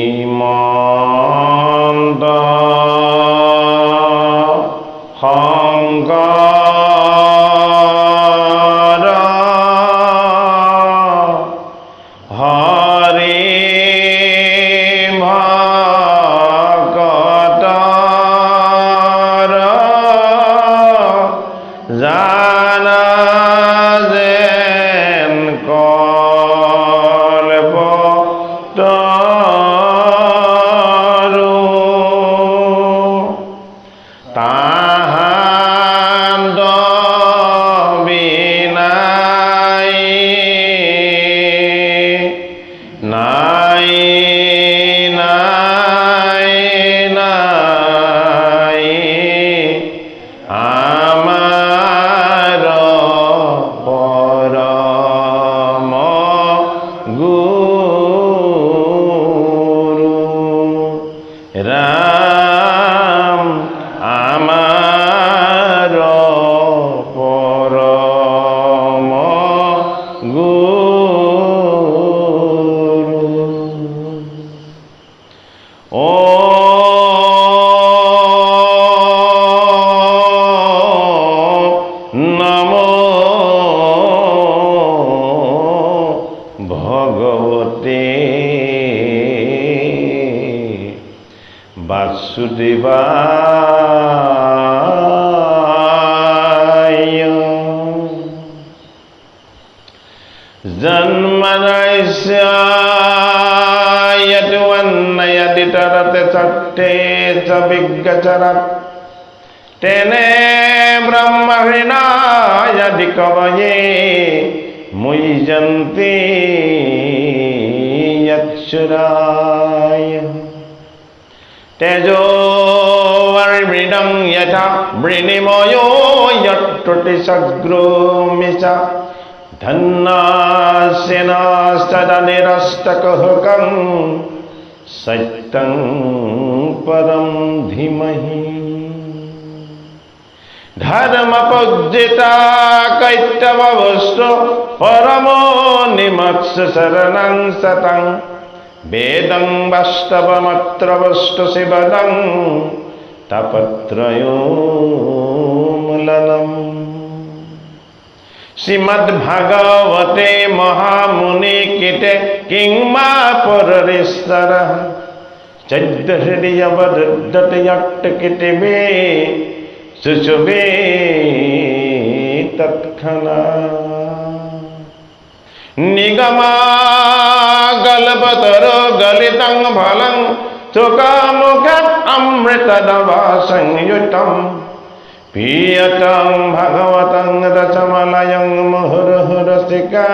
শ্ৰীমন্ত শংকৰ হৰি ভকতৰ জানা যেন কল্পতৰু তাহান্ত বিনাই নাই নাই নাই আমাৰ পৰম গুৰু ৰাম আমাৰ পৰম গুৰু নমো ভগৱতে বাসুদেবায় জন্মনস্য यद्वन्नयति तरते चट्टे च विज्ञचरत् तेने ब्रह्महृणायदि कवये मुह्यन्ति यत्सुराय तेजो वर्मृडं यथा वृणिमयो यत्रुटिसग्रोमिषा धन्नास्यनास्तदनिरस्तकुहकं सत्यं परं धीमहि धर्मपूजिता कैतववस्तु परमो निमत्स शरणं सतं वेदं वास्तवमत्र वस्तु शिवदं तपत्रयोमूलनम् श्रीमद्भागवते महामुनि कीटे किंमा पुररीश्वरः चैद्यहृदयवरुद्धतयट्टकिटिवे शुशुभे तत्क्षणात् निगमागल्पतरो गलितं फलं सुखमुखात् अमृतदवासंयुतम् पीयतं भगवतं रसमलयं मुहुर्मुहुरसिका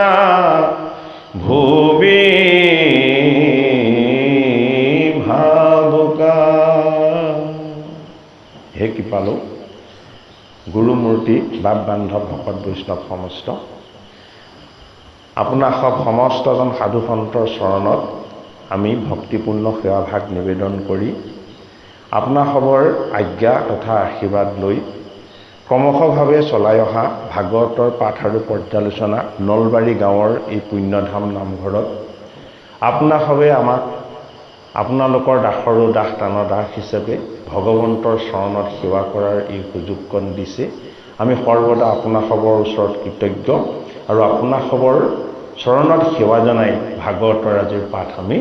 भुवि भावुका। হে কৃপালু গুৰুমূৰ্তি বাপ বান্ধৱ ভকত বৈষ্ণৱ সমস্ত আপোনাৰ সব সমস্তজন সাধু সন্তৰ চৰণত আমি ভক্তিপূৰ্ণ সেৱাভাগ নিবেদন কৰি আপোনাৰ সবৰ আজ্ঞা তথা আশীৰ্বাদ লৈ ক্ৰমশভাৱে চলাই অহা ভাগৱতৰ পাঠ আৰু পৰ্যালোচনা নলবাৰী গাঁৱৰ এই পুণ্যধাম নামঘৰত আপোনাৰ সবে আমাক আপোনালোকৰ দাসৰো দাস টানৰ দাস হিচাপে ভগৱন্তৰ চৰণত সেৱা কৰাৰ এই সুযোগকণ দিছে। আমি সৰ্বদা আপোনাৰ সবৰ ওচৰত কৃতজ্ঞ আৰু আপোনাৰ সবৰ চৰণত সেৱা জনাই ভাগৱতৰ আজিৰ পাঠ আমি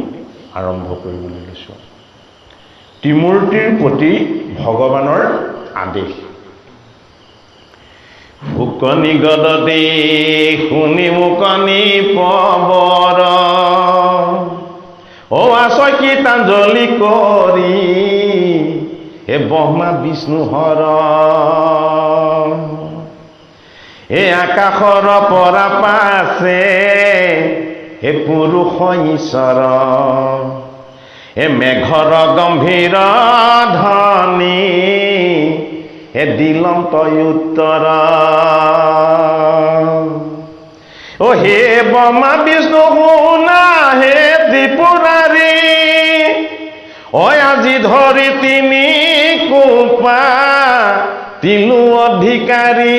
আৰম্ভ কৰিবলৈ লৈছোঁ। ত্ৰিমূৰ্তিৰ প্ৰতি ভগৱানৰ আদেশ। ফুকনি গদতে শুনি মুকনি পবৰ ও আচকি তাঞ্জলি কৰি হে ব্ৰহ্মা বিষ্ণু হৰ হে আকাশৰ পৰা পাছে হে পুৰুষ ঈশ্বৰ হে মেঘৰ গম্ভীৰ ধ্বনি তই উত্তৰ অ হে ব্ৰহ্মা বিষ্ণু শুনা হে ত্ৰিপুৰাৰী অ আজি ধৰি তিনি কোপা তিলো অধিকাৰী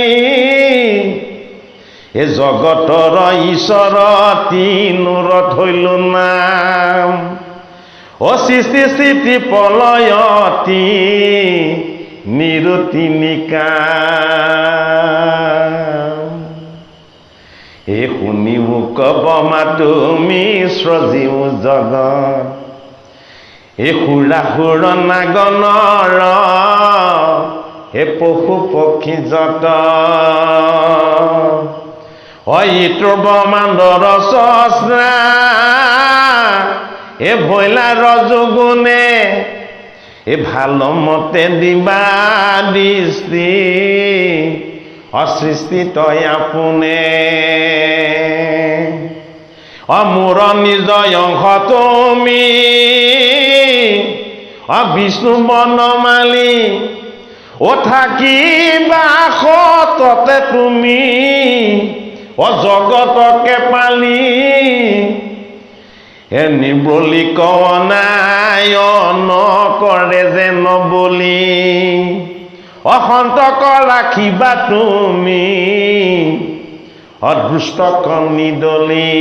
এ জগতৰ ঈশ্বৰ তিনুৰ থৈলো নাম অ সৃষ্টি স্থিতি প্ৰলয়তি নিৰুতিনিকা এ শুনি মোক ব্ৰহ্মা তুমি সজীৱ জগত এ সুৰাসুৰ নাগনৰ হে পশু পক্ষী যত ইটোৰ ব্ৰহ্মাণ্ডৰ সস্ৰা এ ভৈলা ৰজগুণে এ ভাল মতে দিবা দৃষ্টি অসৃষ্টি তই আপোনে মোৰ নিজ অংশ তুমি বিষ্ণু বনমালী ও থাকিবা সততে তুমি জগতকে পালি হে নিবলি কনায়ন কৰে যে নবলি অসন্তক ৰাখিবা তুমি অদৃষ্টক নিদলি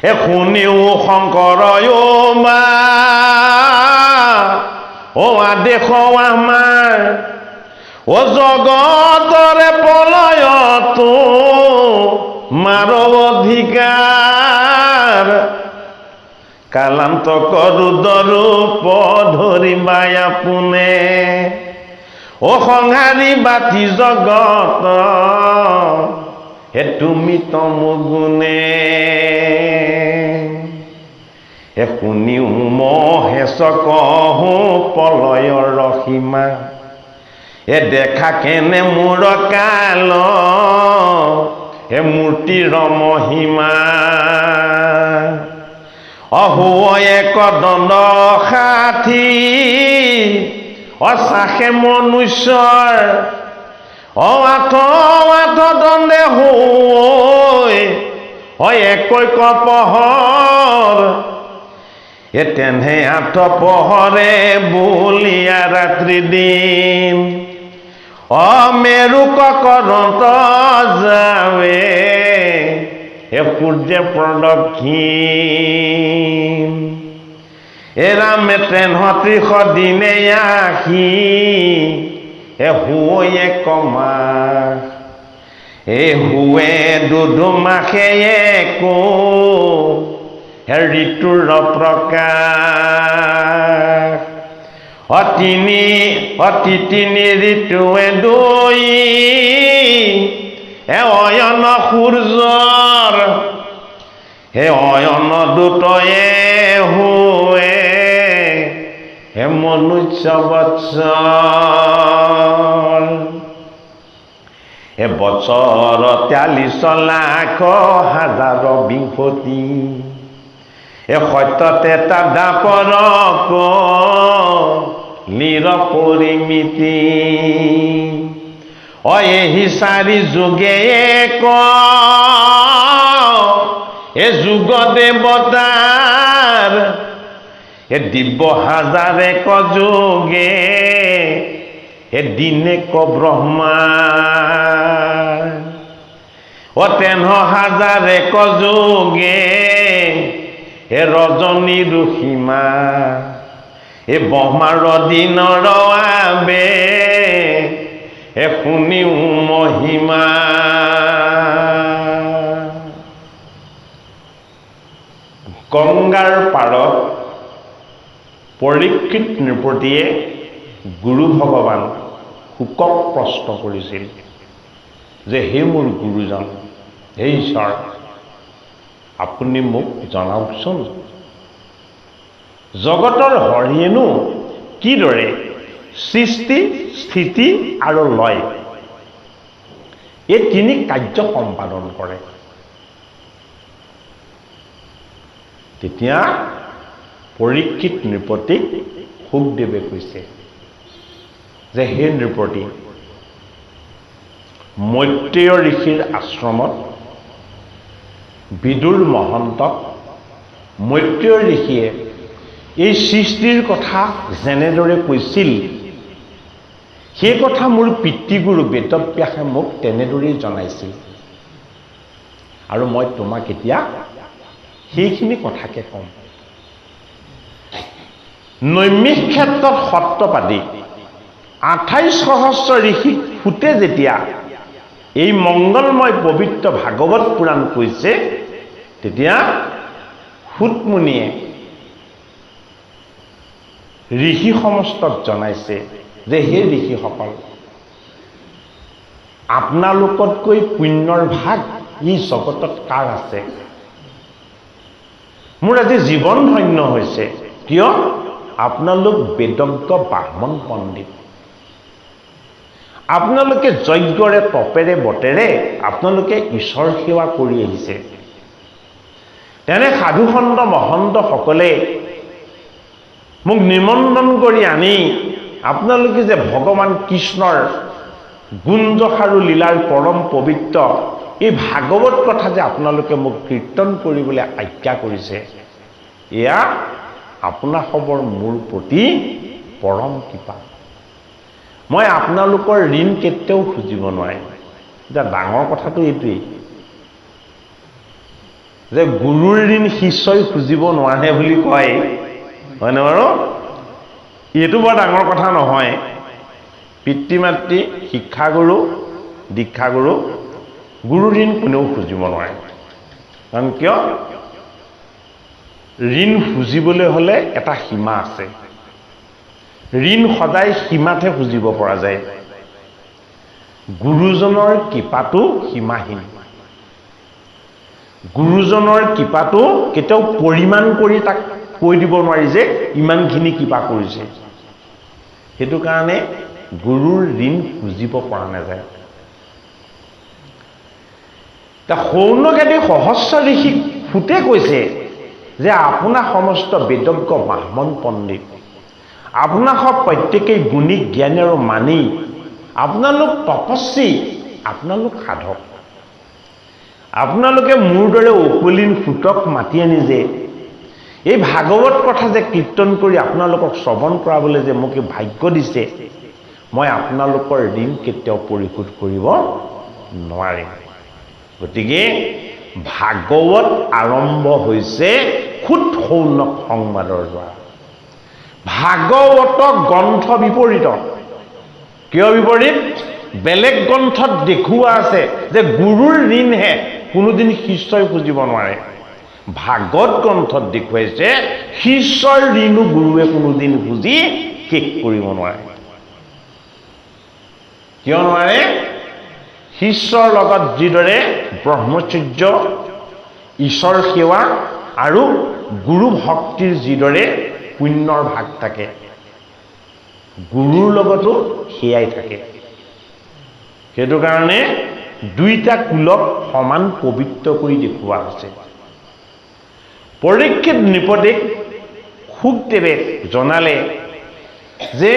এ শুনিও শংকৰ মা অ আদেশ আমাৰ অ জগতৰে প্ৰলয়তো মাৰ অধিকাৰ কালান্তক ৰুদ্ৰৰূপ ধৰিবাই আপোনে অ সংহাৰী বাতি জগত হে তুমি তমগুণে হে শুনিও মহেশ কহো প্ৰলয়ৰ সীমা এ দেখা কেনে মোৰ কাল হে মূৰ্তিৰ মহিমা অহো এক দণ্ড ষাঠি অচাখে মনুষ্যৰ আঠ দণ্ডে হৈ একৈক পহৰ এ তেনে আঠ পহৰে বুলিয়া ৰাত্ৰি দিন মেৰুক কৰন্ত যাৱে হে সূৰ্য প্ৰদক্ষিণ এ ৰামে তেনহত্ৰিশ দিনে আহি হে হুৱে কমাস এ হুৱে দুমাসে একো হে ঋতুৰ প্ৰকাশ অতি তিনি ঋতুৱে দুই হে অয়ন সূৰ্যৰ হে অয়ন দুটয়ে হুৱে হে মনুষ্য বৎসৰ হে বছৰ 43,00,000 এ সত্যতে তাৰ দাপৰক নিৰপৰিমিতি এহি চাৰি যুগে এক এ যুগ দেৱতাৰ এ দিব্য হাজাৰ এক যুগে এ দিনে ক ব্ৰহ্মাৰ তেন হাজাৰ এক যুগে এ ৰজনীৰ সীমা এ ব্ৰহ্মাৰ দিনৰ আবে এ শুনিও মহিমা গংগাৰ পাৰত পৰীক্ষিত নৃপতিয়ে গুৰু ভগৱান শুকক প্ৰশ্ন কৰিছিল যে হে মোৰ গুৰুজন হে ঈশ্বৰ আপুনি মোক জনাওকচোন জগতৰ হৰিয়েনো কিদৰে সৃষ্টি স্থিতি আৰু লয় এই তিনি কাৰ্য সম্পাদন কৰে তেতিয়া পৰীক্ষিত নৃপতিক শুকদেৱে কৈছে যে হে নৃপতি, মৈত্ৰেয় ঋষিৰ আশ্ৰমত বিদুৰ মহন্তক মৈত্ৰেয় ঋষিয়ে এই সৃষ্টিৰ কথা যেনেদৰে কৈছিল, সেই কথা মোৰ পিতৃগুৰু বেদব্যাসে মোক তেনেদৰেই জনাইছিল। আৰু মই তোমাক এতিয়া সেইখিনি কথাকে ক'ম। নৈমিষ ক্ষেত্ৰত সত্ৰপাতি 28 সহস্ৰ ঋষিক সুতে যেতিয়া এই মংগলময় পবিত্ৰ ভাগৱত পুৰাণ কৈছে, তেতিয়া সুতমুনিয়ে ঋষি সমস্তক জনাইছে যে হে ঋষিসকল, আপোনালোকতকৈ পুণ্যৰ ভাগ এই জগতত কাৰ আছে? মোৰ আজি জীৱন ধন্য হৈছে, কিয়? আপোনালোক বেদজ্ঞ ব্ৰাহ্মণ পণ্ডিত। আপোনালোকে যজ্ঞৰে তপেৰে বতেৰে আপোনালোকে ঈশ্বৰ সেৱা কৰি আহিছে। তেনে সাধুসন্ত মহন্তসকলে মোক নিমন্ত্ৰণ কৰি আনি আপোনালোকে যে ভগৱান কৃষ্ণৰ গুঞ্জসাৰু লীলাৰ পৰম পবিত্ৰ এই ভাগৱত কথা যে আপোনালোকে মোক কীৰ্তন কৰিবলৈ আজ্ঞা কৰিছে, এয়া আপোনাসৱৰ মোৰ প্ৰতি পৰম কৃপা। মই আপোনালোকৰ ঋণ কেতিয়াও খুজিব নোৱাৰিম। এতিয়া ডাঙৰ কথাটো এইটোৱেই যে গুৰুৰ ঋণ শিষ্যই খুজিব নোৱাৰে বুলি কয়, হয়নে বাৰু? এইটো বৰ ডাঙৰ কথা নহয়। পিতৃ মাতৃ, শিক্ষাগুৰু, দীক্ষাগুৰু, গুৰুৰ ঋণ কোনেও খুজিব নোৱাৰে। কাৰণ কিয়? ঋণ খুজিবলৈ হ'লে এটা সীমা আছে। ঋণ সদায় সীমাতহে খুজিব পৰা যায়। গুৰুজনৰ কৃপাটো সীমাহীন। গুৰুজনৰ কৃপাটো কেতিয়াও পৰিমাণ কৰি তাক কৈ দিব নোৱাৰি যে ইমানখিনি কৃপা কৰিছে। সেইটো কাৰণে গুৰুৰ ঋণ খুজিব পৰা নাযায়। শৌনকাদি সহস্ৰ ঋষিক সুতে কৈছে যে আপোনাক সমস্ত বেদজ্ঞ ব্ৰাহ্মণ পণ্ডিত, আপোনাক প্ৰত্যেকেই গুণী জ্ঞানী আৰু মানি, আপোনালোক তপস্বী, আপোনালোক সাধক। আপোনালোকে মোৰ দৰে অকুলীন সুতক মাতি আনি যে এই ভাগৱত কথা যে কীৰ্তন কৰি আপোনালোকক শ্ৰৱণ কৰাবলৈ যে মোক ভাগ্য দিছে, মই আপোনালোকৰ ঋণ কেতিয়াও পৰিশোধ কৰিব নোৱাৰিম। গতিকে ভাগৱত আৰম্ভ হৈছে খুদ শৌনক সংবাদৰ দ্বাৰা। ভাগৱত গ্ৰন্থ বিপৰীত। কিয় বিপৰীত? বেলেগ গ্ৰন্থত দেখুওৱা আছে যে গুৰুৰ ঋণহে কোনোদিন শিষ্যই খুজিব নোৱাৰে। ভাগৱত গ্ৰন্থত দেখুৱাইছে শিষ্যৰ ঋণো গুৰুৱে কোনোদিন খুজি শেষ কৰিব নোৱাৰে। কিয় নোৱাৰে? শিষ্যৰ লগত যিদৰে ব্ৰহ্মচৰ্য, ঈশ্বৰ সেৱা আৰু গুৰু ভক্তিৰ যিদৰে পুণ্যৰ ভাগ থাকে, গুৰুৰ লগতো সেয়াই থাকে। সেইটো কাৰণে দুইটা কুলক সমান পবিত্ৰ কৰি দেখুওৱা হৈছে। পৰীক্ষিত নৃপতিক শুকদেৱে জনালে যে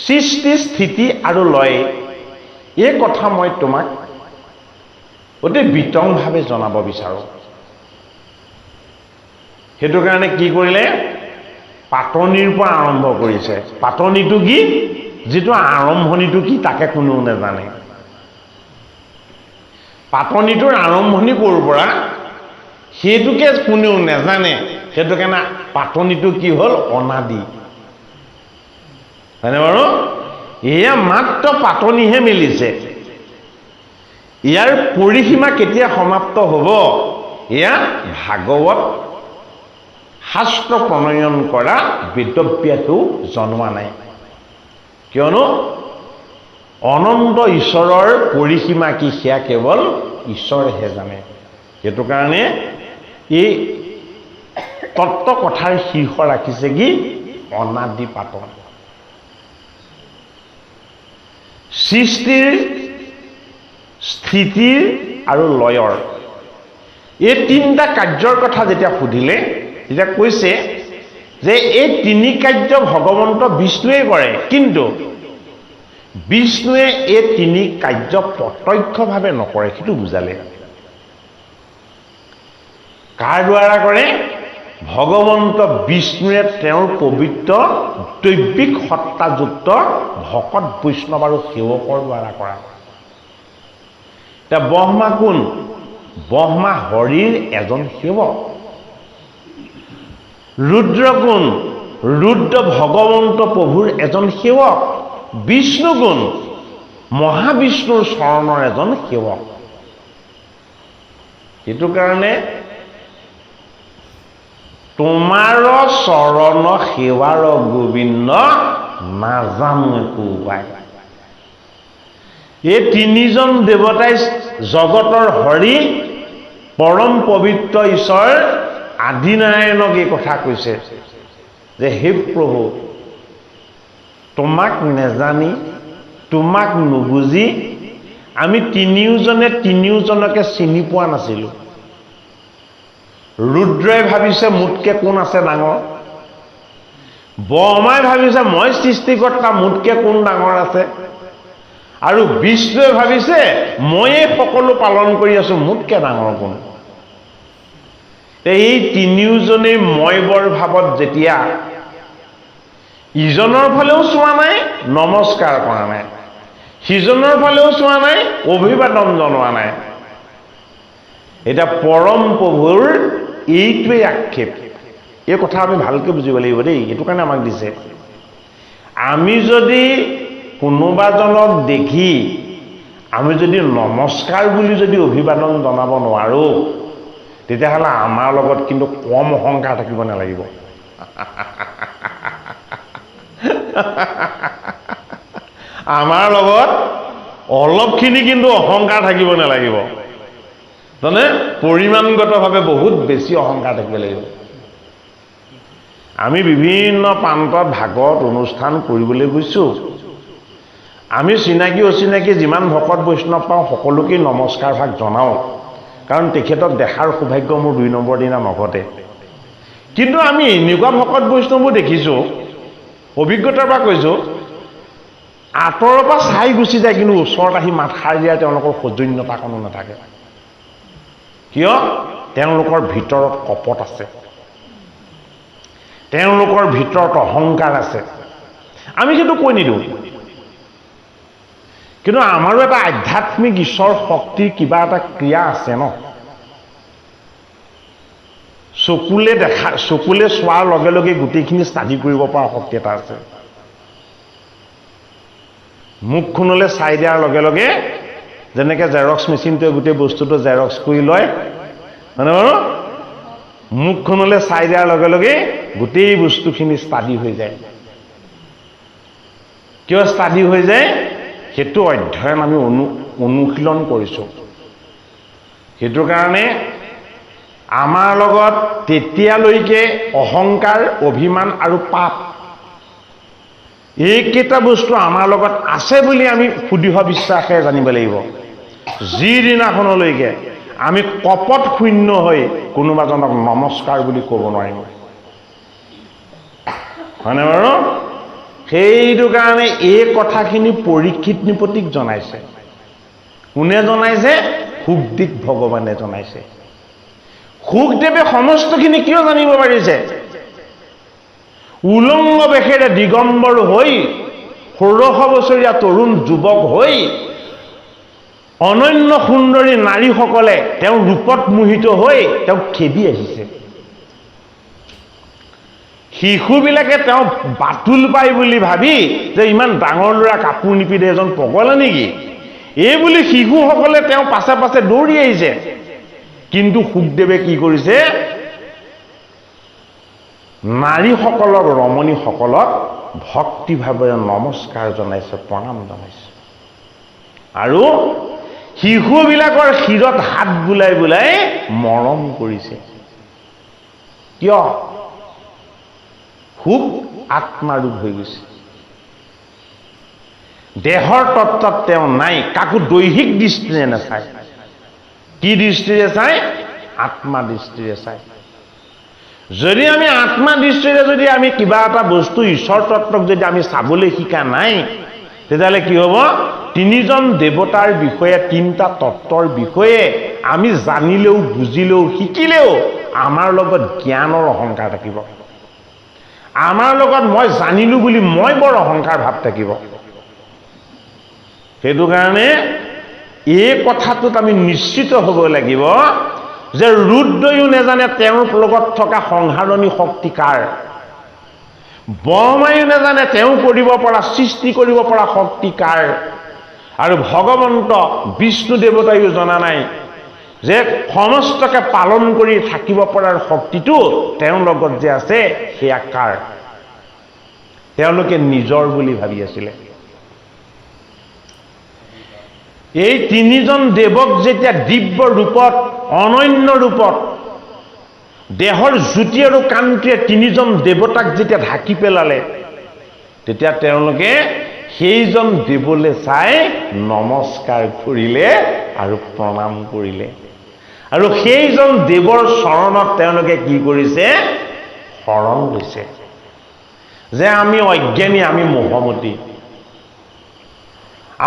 সৃষ্টি, স্থিতি আৰু লয় এই কথা মই তোমাক অতি বিতংভাৱে জনাব বিচাৰোঁ। সেইটো কাৰণে কি কৰিলে? পাতনিৰ পৰা আৰম্ভ কৰিছে। পাতনিটো কি? যিটো আৰম্ভণিটো কি তাকে কোনেও নাজানে। পাতনিটোৰ আৰম্ভণি ক'ৰ পৰা সেইটোকে কোনেও নাজানে। সেইটো কাৰণে পাতনিটো কি হ'ল? অনাদি। হয়নে বাৰু? এয়া মাত্ৰ পাতনিহে মেলিছে। ইয়াৰ পৰিসীমা কেতিয়া সমাপ্ত হ'ব? এয়া ভাগৱত শাস্ত্ৰ প্ৰণয়ন কৰা বেদব্যাসেও জনোৱা নাই। কিয়নো অনন্ত ঈশ্বৰৰ পৰিসীমা কি সেয়া কেৱল ঈশ্বৰেহে জানে। সেইটো কাৰণে এই তত্ত্ব কথাৰ শীৰ্ষ ৰাখিছে কি? অনাদি পাতন। সৃষ্টিৰ, স্থিতিৰ আৰু লয়ৰ এই তিনিটা কাৰ্যৰ কথা যেতিয়া সুধিলে, তেতিয়া কৈছে যে এই তিনি কাৰ্য ভগৱন্ত বিষ্ণুৱে কৰে, কিন্তু বিষ্ণুৱে এই তিনি কাৰ্য প্ৰত্যক্ষভাৱে নকৰে, সেইটো বুজালে। কাৰ দ্বাৰা কৰে? ভগৱন্ত বিষ্ণুৱে তেওঁৰ পবিত্ৰ দৈবিক সত্তাযুক্ত ভকত বৈষ্ণৱ আৰু সেৱকৰ দ্বাৰা কৰা। এতিয়া ব্ৰহ্মা কোন? ব্ৰহ্মা হৰিৰ এজন সেৱক। ৰুদ্ৰ কোন? ৰুদ্ৰ ভগৱন্ত প্ৰভুৰ এজন সেৱক। বিষ্ণু কোন? মহাবিষ্ণুৰ চৰণৰ এজন সেৱক। সেইটো কাৰণে তোমাৰ চৰণ সেৱাৰ গোবিন্দ নাজানো একো উপায়। এই তিনিজন দেৱতাই জগতৰ হৰি পৰম পবিত্ৰ ঈশ্বৰ আদিনাৰায়ণক এই কথা কৈছে যে হে প্ৰভু, তোমাক নেজানি, তোমাক নুবুজি আমি তিনিওজনকে চিনি পোৱা নাছিলোঁ। ৰুদ্ৰই ভাবিছে মোতকে কোন আছে ডাঙৰ, ব্ৰহ্মাই ভাবিছে মই সৃষ্টিকৰ্তা, মোতকে কোন ডাঙৰ আছে, আৰু বিষ্ণুৱে ভাবিছে ময়ে সকলো পালন কৰি আছো, মোতকে ডাঙৰ কোন। এই তিনিওজনেই মই বৰ ভাৱত যেতিয়া ইজনৰ ফালেও চোৱা নাই, নমস্কাৰ কৰা নাই, সিজনৰ ফালেও চোৱা নাই, অভিবাদন জনোৱা নাই। এতিয়া পৰম প্ৰভুৰ এইটোৱেই আক্ষেপ। এই কথা আমি ভালকৈ বুজিব লাগিব দেই, এইটো কাৰণে আমাক দিছে। আমি যদি কোনোবাজনক দেখি আমি যদি নমস্কাৰ বুলি যদি অভিবাদন জনাব নোৱাৰোঁ, তেতিয়াহ'লে আমাৰ লগত কিন্তু কম অহংকাৰ থাকিব নালাগিব। আমাৰ লগত অলপখিনি কিন্তু অহংকাৰ থাকিব নালাগিব, মানে পৰিমাণগতভাৱে বহুত বেছি অহংকাৰ থাকিব লাগিব। আমি বিভিন্ন প্ৰান্তত ভাগৱত অনুষ্ঠান কৰিবলৈ গৈছোঁ। আমি চিনাকি অচিনাকি যিমান ভকত বৈষ্ণৱ পাওঁ সকলোকে নমস্কাৰ ভাগ জনাওঁ, কাৰণ তেখেতক দেখাৰ সৌভাগ্য মোৰ 2 নম্বৰ দিনা নঘটে। কিন্তু আমি এনেকুৱা ভকত বৈষ্ণৱো দেখিছোঁ, অভিজ্ঞতাৰ পৰা কৈছোঁ, আঁতৰৰ পৰা চাই গুচি যায়, কিন্তু ওচৰত আহি মাতষাৰ দিয়াৰ তেওঁলোকৰ সৌজন্যতা কোনো নাথাকে। কিয়? তেওঁলোকৰ ভিতৰত কপট আছে, তেওঁলোকৰ ভিতৰত অহংকাৰ আছে। আমি সেইটো কৈ নিদিওঁ, কিন্তু আমাৰো এটা আধ্যাত্মিক ঈশ্বৰ শক্তিৰ কিবা এটা ক্ৰিয়া আছে ন। চকুলে চোৱাৰ লগে লগে গোটেইখিনি ষ্টাডি কৰিব পৰা শক্তি এটা আছে। মুখখনলৈ চাই দিয়াৰ লগে লগে যেনেকৈ জেৰক্স মেচিনটোৱে গোটেই বস্তুটো জেৰক্স কৰি লয়, মানে বাৰু মুখখনলৈ চাই দিয়াৰ লগে লগে গোটেই বস্তুখিনি ষ্টাডি হৈ যায়। কিয় ষ্টাডি হৈ যায়? সেইটো অধ্যয়ন আমি অনুশীলন কৰিছোঁ। সেইটো কাৰণে আমাৰ লগত তেতিয়ালৈকে অহংকাৰ, অভিমান আৰু পাপ, এইকেইটা বস্তু আমাৰ লগত আছে বুলি আমি সুদৃঢ় বিশ্বাসেৰে জানিব লাগিব। যিদিনাখনলৈকে আমি কপট শূন্য হৈ কোনোবাজনক নমস্কাৰ বুলি ক'ব নোৱাৰিম, হয়নে বাৰু? সেইটো কাৰণে এই কথাখিনি পৰীক্ষিত নিপতিক জনাইছে। কোনে জনাইছে? শুকদেৱ ভগৱানে জনাইছে। শুকদেৱে সমস্তখিনি কিয় জানিব পাৰিছে? উলংগ বেশেৰে দিগম্বৰ হৈ 16 বছৰীয়া তৰুণ যুৱক হৈ অনন্য সুন্দৰী নাৰীসকলে তেওঁৰ ৰূপত মোহিত হৈ তেওঁক খেদি আহিছে। শিশুবিলাকে তেওঁ বাতুল পায় বুলি ভাবি যে ইমান ডাঙৰ ল'ৰা কাপোৰ নিপিন্ধে এজন পগলা নেকি, এই বুলি শিশুসকলে তেওঁ পাছে পাছে দৌৰি আহিছে। কিন্তু শুকদেৱে কি কৰিছে? নাৰীসকলক, ৰমণীসকলক ভক্তিভাৱেৰে নমস্কাৰ জনাইছে, প্ৰণাম জনাইছে, আৰু শিশুবিলাকৰ শিৰত হাত বুলাই বুলাই মৰম কৰিছে। কিয়? শুক আত্মাৰূপ হৈ গৈছে। দেহৰ তত্ত্বত তেওঁ নাই, কাকো দৈহিক দৃষ্টিৰে নাচায়। কি দৃষ্টিৰে চায়? আত্মা দৃষ্টিৰে চায়। যদি আমি আত্মা দৃষ্টিৰে যদি আমি কিবা এটা বস্তু, ঈশ্বৰ তত্ত্বক যদি আমি চাবলৈ শিকা নাই, তেতিয়াহ'লে কি হ'ব? তিনিজন দেৱতাৰ বিষয়ে, তিনিটা তত্ত্বৰ বিষয়ে আমি জানিলেও, বুজিলেও, শিকিলেও আমাৰ লগত জ্ঞানৰ অহংকাৰ থাকিব। আমাৰ লগত মই জানিলোঁ বুলি মই বৰ অহংকাৰ ভাৱ থাকিব। সেইটো কাৰণে এই কথাটোত আমি নিশ্চিত হ'ব লাগিব যে ৰুদ্ৰয়ো নেজানে তেওঁৰ লগত থকা সংহাৰণী শক্তি কাৰ, ব্ৰহ্মায়ো নেজানে তেওঁ কৰিব পৰা, সৃষ্টি কৰিব পৰা শক্তি কাৰ, আৰু ভগৱন্ত বিষ্ণু দেৱতায়ো জনা নাই যে সমস্তকে পালন কৰি থাকিব পৰাৰ শক্তিটো তেওঁৰ লগত যে আছে সেয়া কাৰ। তেওঁলোকে নিজৰ বুলি ভাবি আছিলে। এই তিনিজন দেৱক যেতিয়া দিব্য ৰূপত, অনন্য ৰূপত, দেহৰ জ্যোতি আৰু কান্তিয়ে তিনিজন দেৱতাক যেতিয়া ঢাকি পেলালে, তেতিয়া তেওঁলোকে সেইজন দেৱলৈ চাই নমস্কাৰ কৰিলে আৰু প্ৰণাম কৰিলে। আৰু সেইজন দেৱৰ চৰণত তেওঁলোকে কি কৰিছে? শৰণ লৈছে যে আমি অজ্ঞানী, আমি মোহমতী।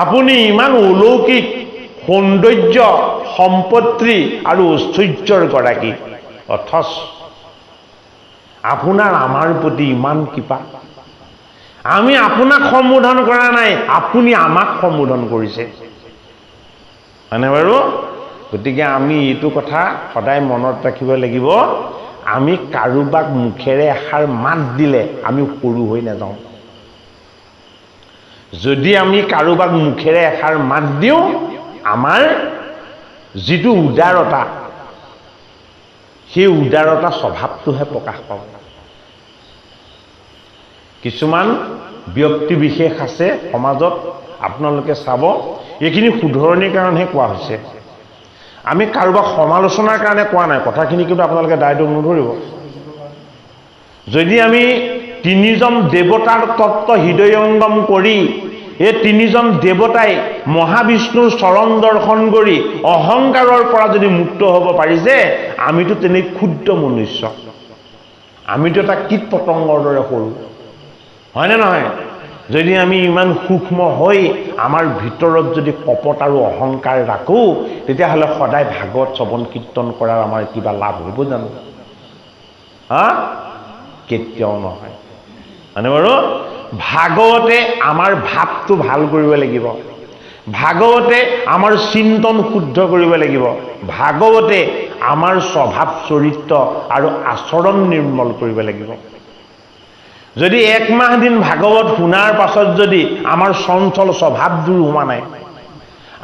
আপুনি ইমান অলৌকিক সৌন্দৰ্য, সম্পত্তি আৰু ঐশ্বৰ্যৰ গৰাকী, অথচ আপোনাৰ আমাৰ প্ৰতি ইমান কৃপা। আমি আপোনাক সম্বোধন কৰা নাই, আপুনি আমাক সম্বোধন কৰিছে, হয়নে বাৰু? গতিকে আমি এইটো কথা সদায় মনত ৰাখিব লাগিব। আমি কাৰোবাক মুখেৰে এষাৰ মাত দিলে আমি সৰু হৈ নাযাওঁ। যদি আমি কাৰোবাক মুখেৰে এষাৰ মাত দিওঁ, আমাৰ যিটো উদাৰতা, সেই উদাৰতা স্বভাৱটোহে প্ৰকাশ পাব। কিছুমান ব্যক্তি বিশেষ আছে সমাজত, আপোনালোকে চাব, এইখিনি শুধৰণিৰ কাৰণেহে কোৱা হৈছে, আমি কাৰোবাক সমালোচনাৰ কাৰণে কোৱা নাই। কথাখিনি কিন্তু আপোনালোকে দায়িত্ব নধৰিব। যদি আমি তিনিজন দেৱতাৰ তত্ত্ব হৃদয়ংগম কৰি, এই তিনিজন দেৱতাই মহাবিষ্ণুৰ চৰণ দৰ্শন কৰি অহংকাৰৰ পৰা যদি মুক্ত হ'ব পাৰিছে, আমিতো তেনে ক্ষুদ্ৰ মনুষ্য, আমিতো এটা কীট পতংগৰ দৰে সৰু, হয়নে নহয়? যদি আমি ইমান সূক্ষ্ম হৈ আমাৰ ভিতৰত যদি কপট আৰু অহংকাৰ ৰাখোঁ, তেতিয়াহ'লে সদায় ভাগৱত শ্ৰৱণ কীৰ্তন কৰাৰ আমাৰ কিবা লাভ হ'ব জানো? কেতিয়াও নহয়, মানে বাৰু? ভাগৱতে আমাৰ ভাৱটো ভাল কৰিব লাগিব, ভাগৱতে আমাৰ চিন্তন শুদ্ধ কৰিব লাগিব, ভাগৱতে আমাৰ স্বভাৱ চৰিত্ৰ আৰু আচৰণ নিৰ্মল কৰিব লাগিব। যদি একমাহ দিন ভাগৱত শুনাৰ পাছত যদি আমাৰ চঞ্চল স্বভাৱ দূৰ হোৱা নাই,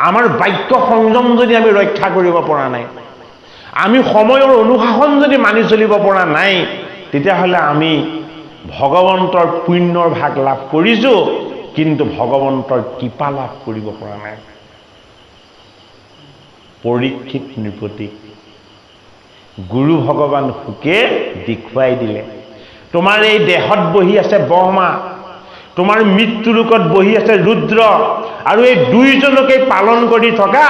আমাৰ বাক্য সংযম যদি আমি ৰক্ষা কৰিব পৰা নাই, আমি সময়ৰ অনুশাসন যদি মানি চলিব পৰা নাই, তেতিয়াহ'লে আমি ভগৱন্তৰ পুণ্যৰ ভাগ লাভ কৰিছোঁ, কিন্তু ভগৱন্তৰ কৃপা লাভ কৰিব পৰা নাই। পৰীক্ষিত নৃপতিক গুৰু ভগৱান শুকে দেখুৱাই দিলে, তোমাৰ এই দেহত বহি আছে ব্ৰহ্মা, তোমাৰ মৃত্যুলোকত বহি আছে ৰুদ্ৰ, আৰু এই দুইজনকে পালন কৰি থকা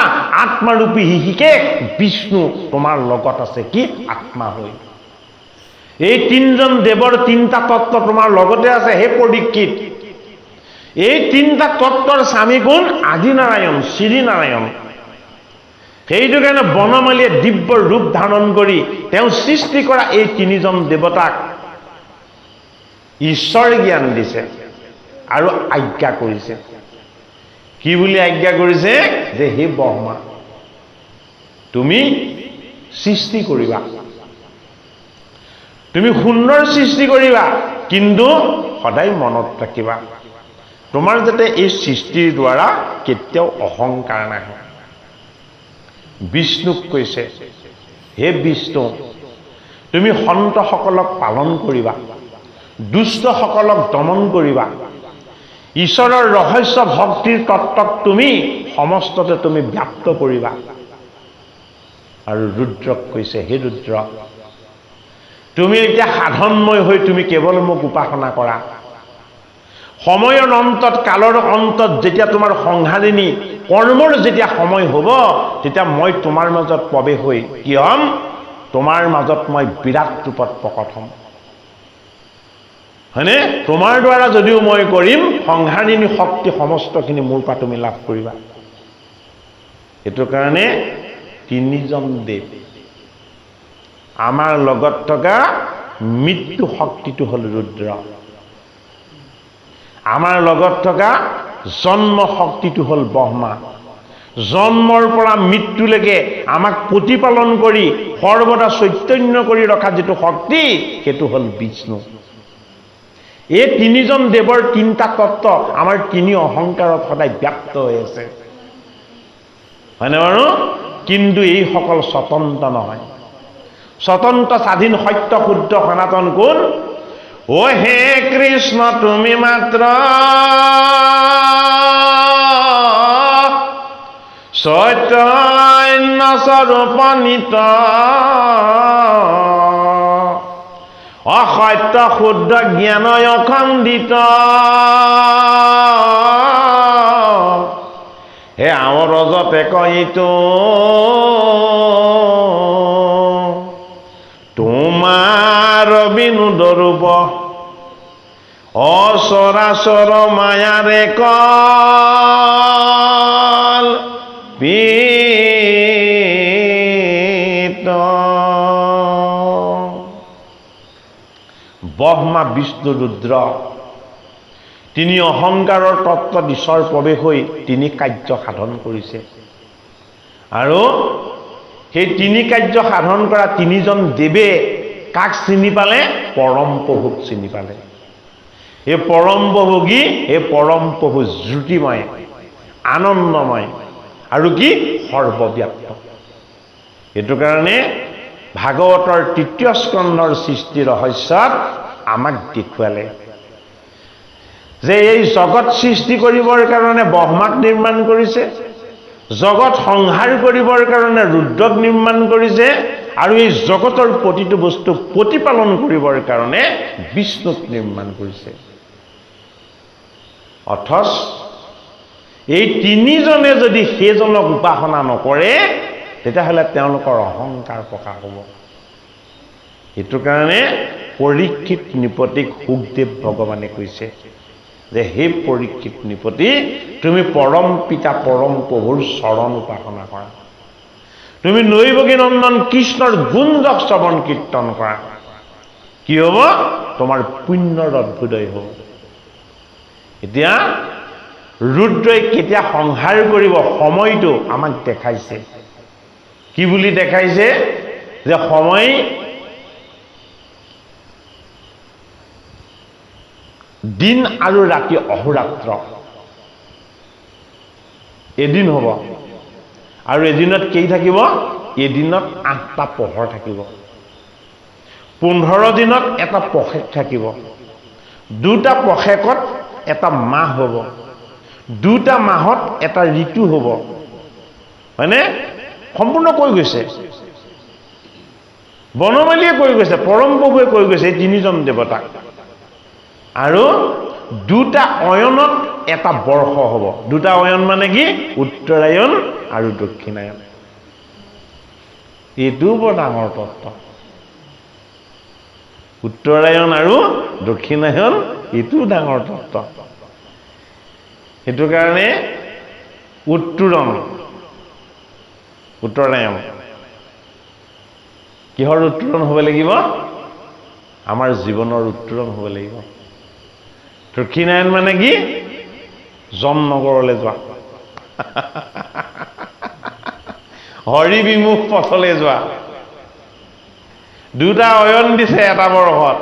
আত্মাৰূপী শিশিকে বিষ্ণু তোমাৰ লগত আছে কি আত্মা হৈ। এই তিনিজন দেৱৰ তিনিটা তত্ত্ব তোমাৰ লগতে আছে। হে পৰীক্ষিত, এই তিনিটা তত্ত্বৰ স্বামী কোন? আদিনাৰায়ণ, শ্ৰীনাৰায়ণ। সেইটো কাৰণে বনমালীয়ে দিব্য ৰূপ ধাৰণ কৰি তেওঁ সৃষ্টি কৰা এই তিনিজন দেৱতাক ঈশ্বৰ জ্ঞান দিছে আৰু আজ্ঞা কৰিছে। কি বুলি আজ্ঞা কৰিছে? যে হে ব্ৰহ্মা, তুমি সৃষ্টি কৰিবা, তুমি সুন্দৰ সৃষ্টি কৰিবা, কিন্তু সদায় মনত ৰাখিবা তোমাৰ যাতে এই সৃষ্টিৰ দ্বাৰা কেতিয়াও অহংকাৰ নাহে। বিষ্ণুক কৈছে, হে বিষ্ণু, তুমি সন্তসকলক পালন কৰিবা, দুষ্টসকলক দমন কৰিবা, ঈশ্বৰৰ ৰহস্য ভক্তিৰ তত্ত্বক তুমি সমস্ততে তুমি ব্যাপ্ত কৰিবা। আৰু ৰুদ্ৰক কৈছে, হে ৰুদ্ৰ, তুমি এতিয়া সাধনময় হৈ তুমি কেৱল মোক উপাসনা কৰা। সময়ৰ অন্তত, কালৰ অন্তত যেতিয়া তোমাৰ সংহাৰিণী কৰ্মৰ যেতিয়া সময় হ'ব, তেতিয়া মই তোমাৰ মাজত প্ৰৱেশ হৈ কি হ'ম? তোমাৰ মাজত মই বিৰাট ৰূপত প্ৰকট হ'ম। হয়নে? তোমাৰ দ্বাৰা যদিও মই কৰিম, সংহাৰিণী শক্তি সমস্তখিনি মোৰ পৰা তুমি লাভ কৰিবা। সেইটো কাৰণে তিনিজন দেৱ। আমাৰ লগত থকা মৃত্যু শক্তিটো হ'ল ৰুদ্ৰ, আমাৰ লগত থকা জন্ম শক্তিটো হ'ল ব্ৰহ্মা, জন্মৰ পৰা মৃত্যুলৈকে আমাক প্ৰতিপালন কৰি সৰ্বদা চৈতন্য কৰি ৰখা যিটো শক্তি, সেইটো হ'ল বিষ্ণু। এই তিনিজন দেৱৰ তিনিটা তত্ত্ব আমাৰ তিনি অহংকাৰত সদায় ব্যাপ্ত হৈ আছে, হয়নে বাৰু? কিন্তু এইসকল স্বতন্ত্ৰ নহয়। স্বতন্ত্ৰ স্বাধীন সত্য শুদ্ধ সনাতন কোন? ও হে কৃষ্ণ তুমি মাত্ৰ চৈতন্য স্বৰূপ নিত, অসত্য শুদ্ধ জ্ঞান অখণ্ডিত, হে আমৰজতে কইতো তোমাৰ বিনোদ ৰূপ, অচৰাচৰ মায়াৰে কল্পিত। ব্ৰহ্মা বিষ্ণু ৰুদ্ৰ তিনি অহংকাৰৰ তত্ত্বত ঈশ্বৰ প্ৰৱেশ হৈ তিনি কাৰ্য সাধন কৰিছে। আৰু সেই তিনি কাৰ্য সাধন কৰা তিনিজন দেৱে কাক চিনি পালে? পৰম প্ৰভুক চিনি পালে। এই পৰম প্ৰভু কি? এই পৰম প্ৰভু জ্যোতিময়, আনন্দময় আৰু কি? সৰ্বব্যাপ্ত। সেইটো কাৰণে ভাগৱতৰ তৃতীয় স্কন্ধৰ সৃষ্টি ৰহস্যত আমাক দেখুৱালে যে এই জগত সৃষ্টি কৰিবৰ কাৰণে ব্ৰহ্মাক নিৰ্মাণ কৰিছে, জগত সংহাৰ কৰিবৰ কাৰণে ৰুদ্ৰক নিৰ্মাণ কৰিছে, আৰু এই জগতৰ প্ৰতিটো বস্তু প্ৰতিপালন কৰিবৰ কাৰণে বিষ্ণুক নিৰ্মাণ কৰিছে। অথচ এই তিনিজনে যদি সেইজনক উপাসনা নকৰে, তেতিয়াহ'লে তেওঁলোকৰ অহংকাৰ প্ৰকাশ হ'ব। সেইটো কাৰণে পৰীক্ষিত নৃপতিক সুখদেৱ ভগৱানে কৈছে যে হে পৰীক্ষিত নৃপতি, তুমি পৰম পিতা পৰম প্ৰভুৰ চৰণ উপাসনা কৰা, তুমি নৈবকী নন্দন কৃষ্ণৰ গুঞ্জক শ্ৰৱণ কীৰ্তন কৰা। কি হ'ব? তোমাৰ পুণ্যৰ অভ্যুদয় হ'ব। এতিয়া ৰুদ্ৰই কেতিয়া সংহাৰ কৰিব সময়টো আমাক দেখাইছে। কি বুলি দেখাইছে? যে সময় দিন আৰু ৰাতি অহোৰাত্ৰ এদিন হ'ব, আৰু এদিনত কেই থাকিব? এদিনত 8টা পোহৰ থাকিব। 15 দিনত এটা পষেক থাকিব, 2টা পষেকত এটা মাহ হ'ব, 2টা মাহত এটা ঋতু হ'ব, হয়নে? সম্পূৰ্ণ কৈ গৈছে, বনমালীয়ে কৈ গৈছে, পৰম প্ৰভুৱে কৈ গৈছে এই তিনিজন দেৱতাক। আৰু 2টা অয়নত এটা বৰ্ষ হ'ব। 2টা অয়ন মানে কি? উত্তৰায়ণ আৰু দক্ষিণায়ন। এইটোও বৰ ডাঙৰ তত্ত্ব। উত্তৰায়ণ আৰু দক্ষিণায়ন, এইটোও ডাঙৰ তত্ত্ব। সেইটো কাৰণে উত্তৰায়ণ কিহৰ উত্তৰণ হ'ব লাগিব? আমাৰ জীৱনৰ উত্তৰণ হ'ব লাগিব। দক্ষিণায়ন মানে কি? যমনগৰলৈ যোৱা, হৰি বিমুখ পথলৈ যোৱা। 2টা অয়ন দিছে এটা বৰ্ষত,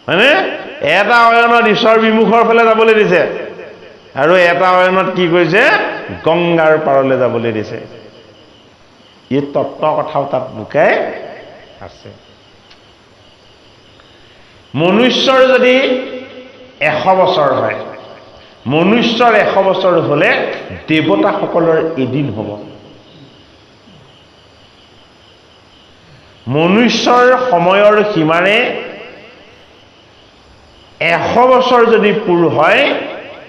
হয়নে? এটা অয়নত ঈশ্বৰ বিমুখৰ ফালে যাবলৈ দিছে, আৰু এটা অয়নত কি কৰিছে? গংগাৰ পাৰলৈ যাবলৈ দিছে। এই তত্ত্ব কথাও তাত লুকাই আছে। মনুষ্যৰ যদি 100 বছৰ হয়, মনুষ্যৰ 100 বছৰ হ'লে দেৱতাসকলৰ এদিন হ'ব। মনুষ্যৰ সময়ৰ সীমাৰে 100 বছৰ যদি পূৰ হয়,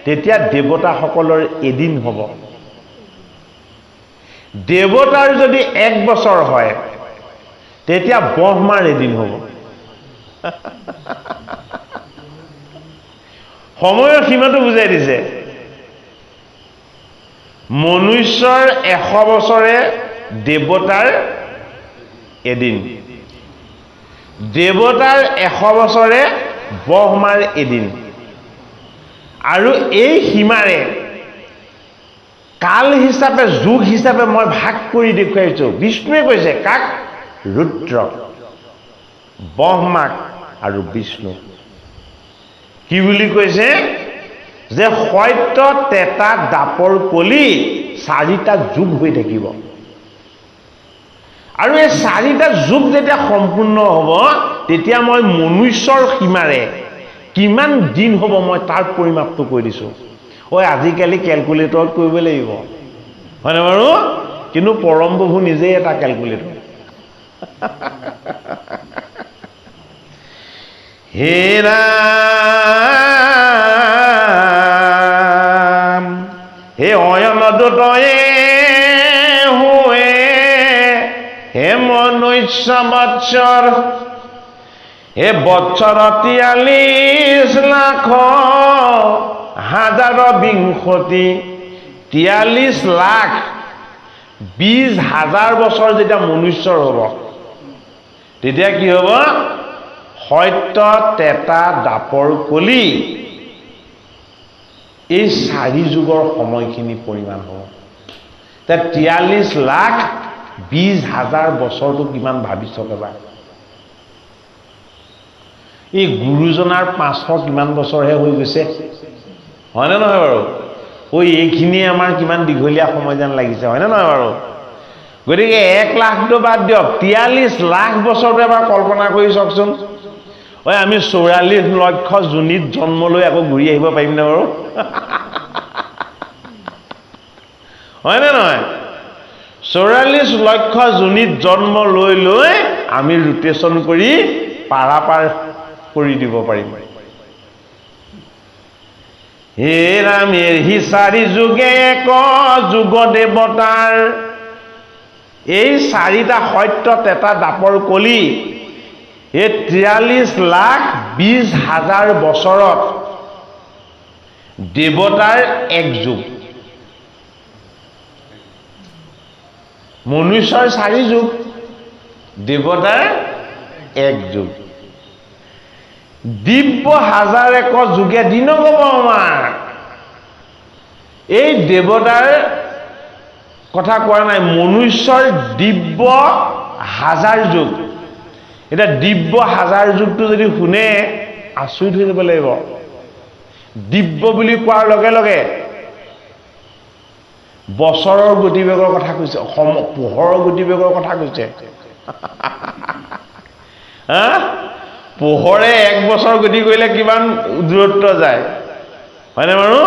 তেতিয়া দেৱতাসকলৰ এদিন হ'ব। দেৱতাৰ যদি 1 বছৰ হয়, তেতিয়া ব্ৰহ্মাৰ এদিন হ'ব। সময়ৰ সীমাটো বুজাই দিছে। মনুষ্যৰ 100 বছৰে দেৱতাৰ এদিন, দেৱতাৰ 100 বছৰে ব্ৰহ্মাৰ এদিন। আৰু এই সীমাৰে কাল হিচাপে, যুগ হিচাপে মই ভাগ কৰি দেখুৱাইছো। বিষ্ণুৱে কৈছে কাক? ৰুদ্ৰক, ব্ৰহ্মাক আৰু বিষ্ণু। কি বুলি কৈছে? যে সত্য, ত্ৰেতা, দ্বাপৰ, কলি 4টা যুগ হৈ থাকিব। আৰু এই 4টা যুগ যেতিয়া সম্পূৰ্ণ হ'ব, তেতিয়া মই মনুষ্যৰ সীমাৰে কিমান দিন হ'ব মই তাৰ পৰিমাপটো কৈ দিছোঁ। আজিকালি কেলকুলেটৰত কৰিব লাগিব, হয়নে বাৰু? কিন্তু পৰম প্ৰভু নিজেই এটা কেলকুলেটৰ। হে ৰাম, হে অয়নদতয়ে হুৱে, হে মনুষ্য বৎসৰ, হে বৎসৰ 43 লাখ হাজাৰ বিংশতি, 43 লাখ 20,000 বছৰ যেতিয়া মনুষ্যৰ হ'ব, তেতিয়া কি হ'ব? সত্য, ত্ৰেতা, দ্বাপৰ, কলি এই 4 যুগৰ সময়খিনি পৰিমাণ হ'ব। 43 লাখ 20,000 বছৰটো কিমান ভাবিছ এবাৰ? এই গুৰুজনাৰ 500 কিমান বছৰহে হৈ গৈছে, হয়নে নহয় বাৰু? এইখিনিয়ে আমাৰ কিমান দীঘলীয়া সময় যেন লাগিছে, হয়নে নহয় বাৰু? গতিকে 1 লাখটো বাদ দিয়ক, 43 লাখ বছৰটো এবাৰ কল্পনা কৰি চাওকচোন। আমি 44 লক্ষ যোনিত জন্ম লৈ আকৌ ঘূৰি আহিব পাৰিমনে বাৰু? হয়নে নহয়? 44 লক্ষ যোনিত জন্ম লৈ লৈ আমি ৰোটেশ্যন কৰি পাৰাপাৰ কৰি দিব পাৰিম। হে ৰাম, হি 4 যুগে 1 যুগ দেৱতাৰ। এই 4টা সত্য, ত্ৰেতা, দ্বাপৰ, কলি এই 43 লাখ 20,000 বছৰত দেৱতাৰ 1 যুগ, মনুষ্যৰ 4 যুগ, দেৱতাৰ 1 যুগ। দিব্য 1001 যুগে দিন ক'ব আমাৰ। এই দেৱতাৰ কথা কোৱা নাই, মনুষ্যৰ দিব্য 1000 যুগ। এতিয়া দিব্য 1000 যুগটো যদি শুনে আচৰিত হৈ যাব লাগিব। দিব্য বুলি কোৱাৰ লগে লগে বছৰৰ গতিবেগৰ কথা কৈছে, পোহৰৰ গতিবেগৰ কথা কৈছে। পোহৰে 1 বছৰ গতি কৰিলে কিমান দূৰত্ব যায়, হয়নে বাৰু?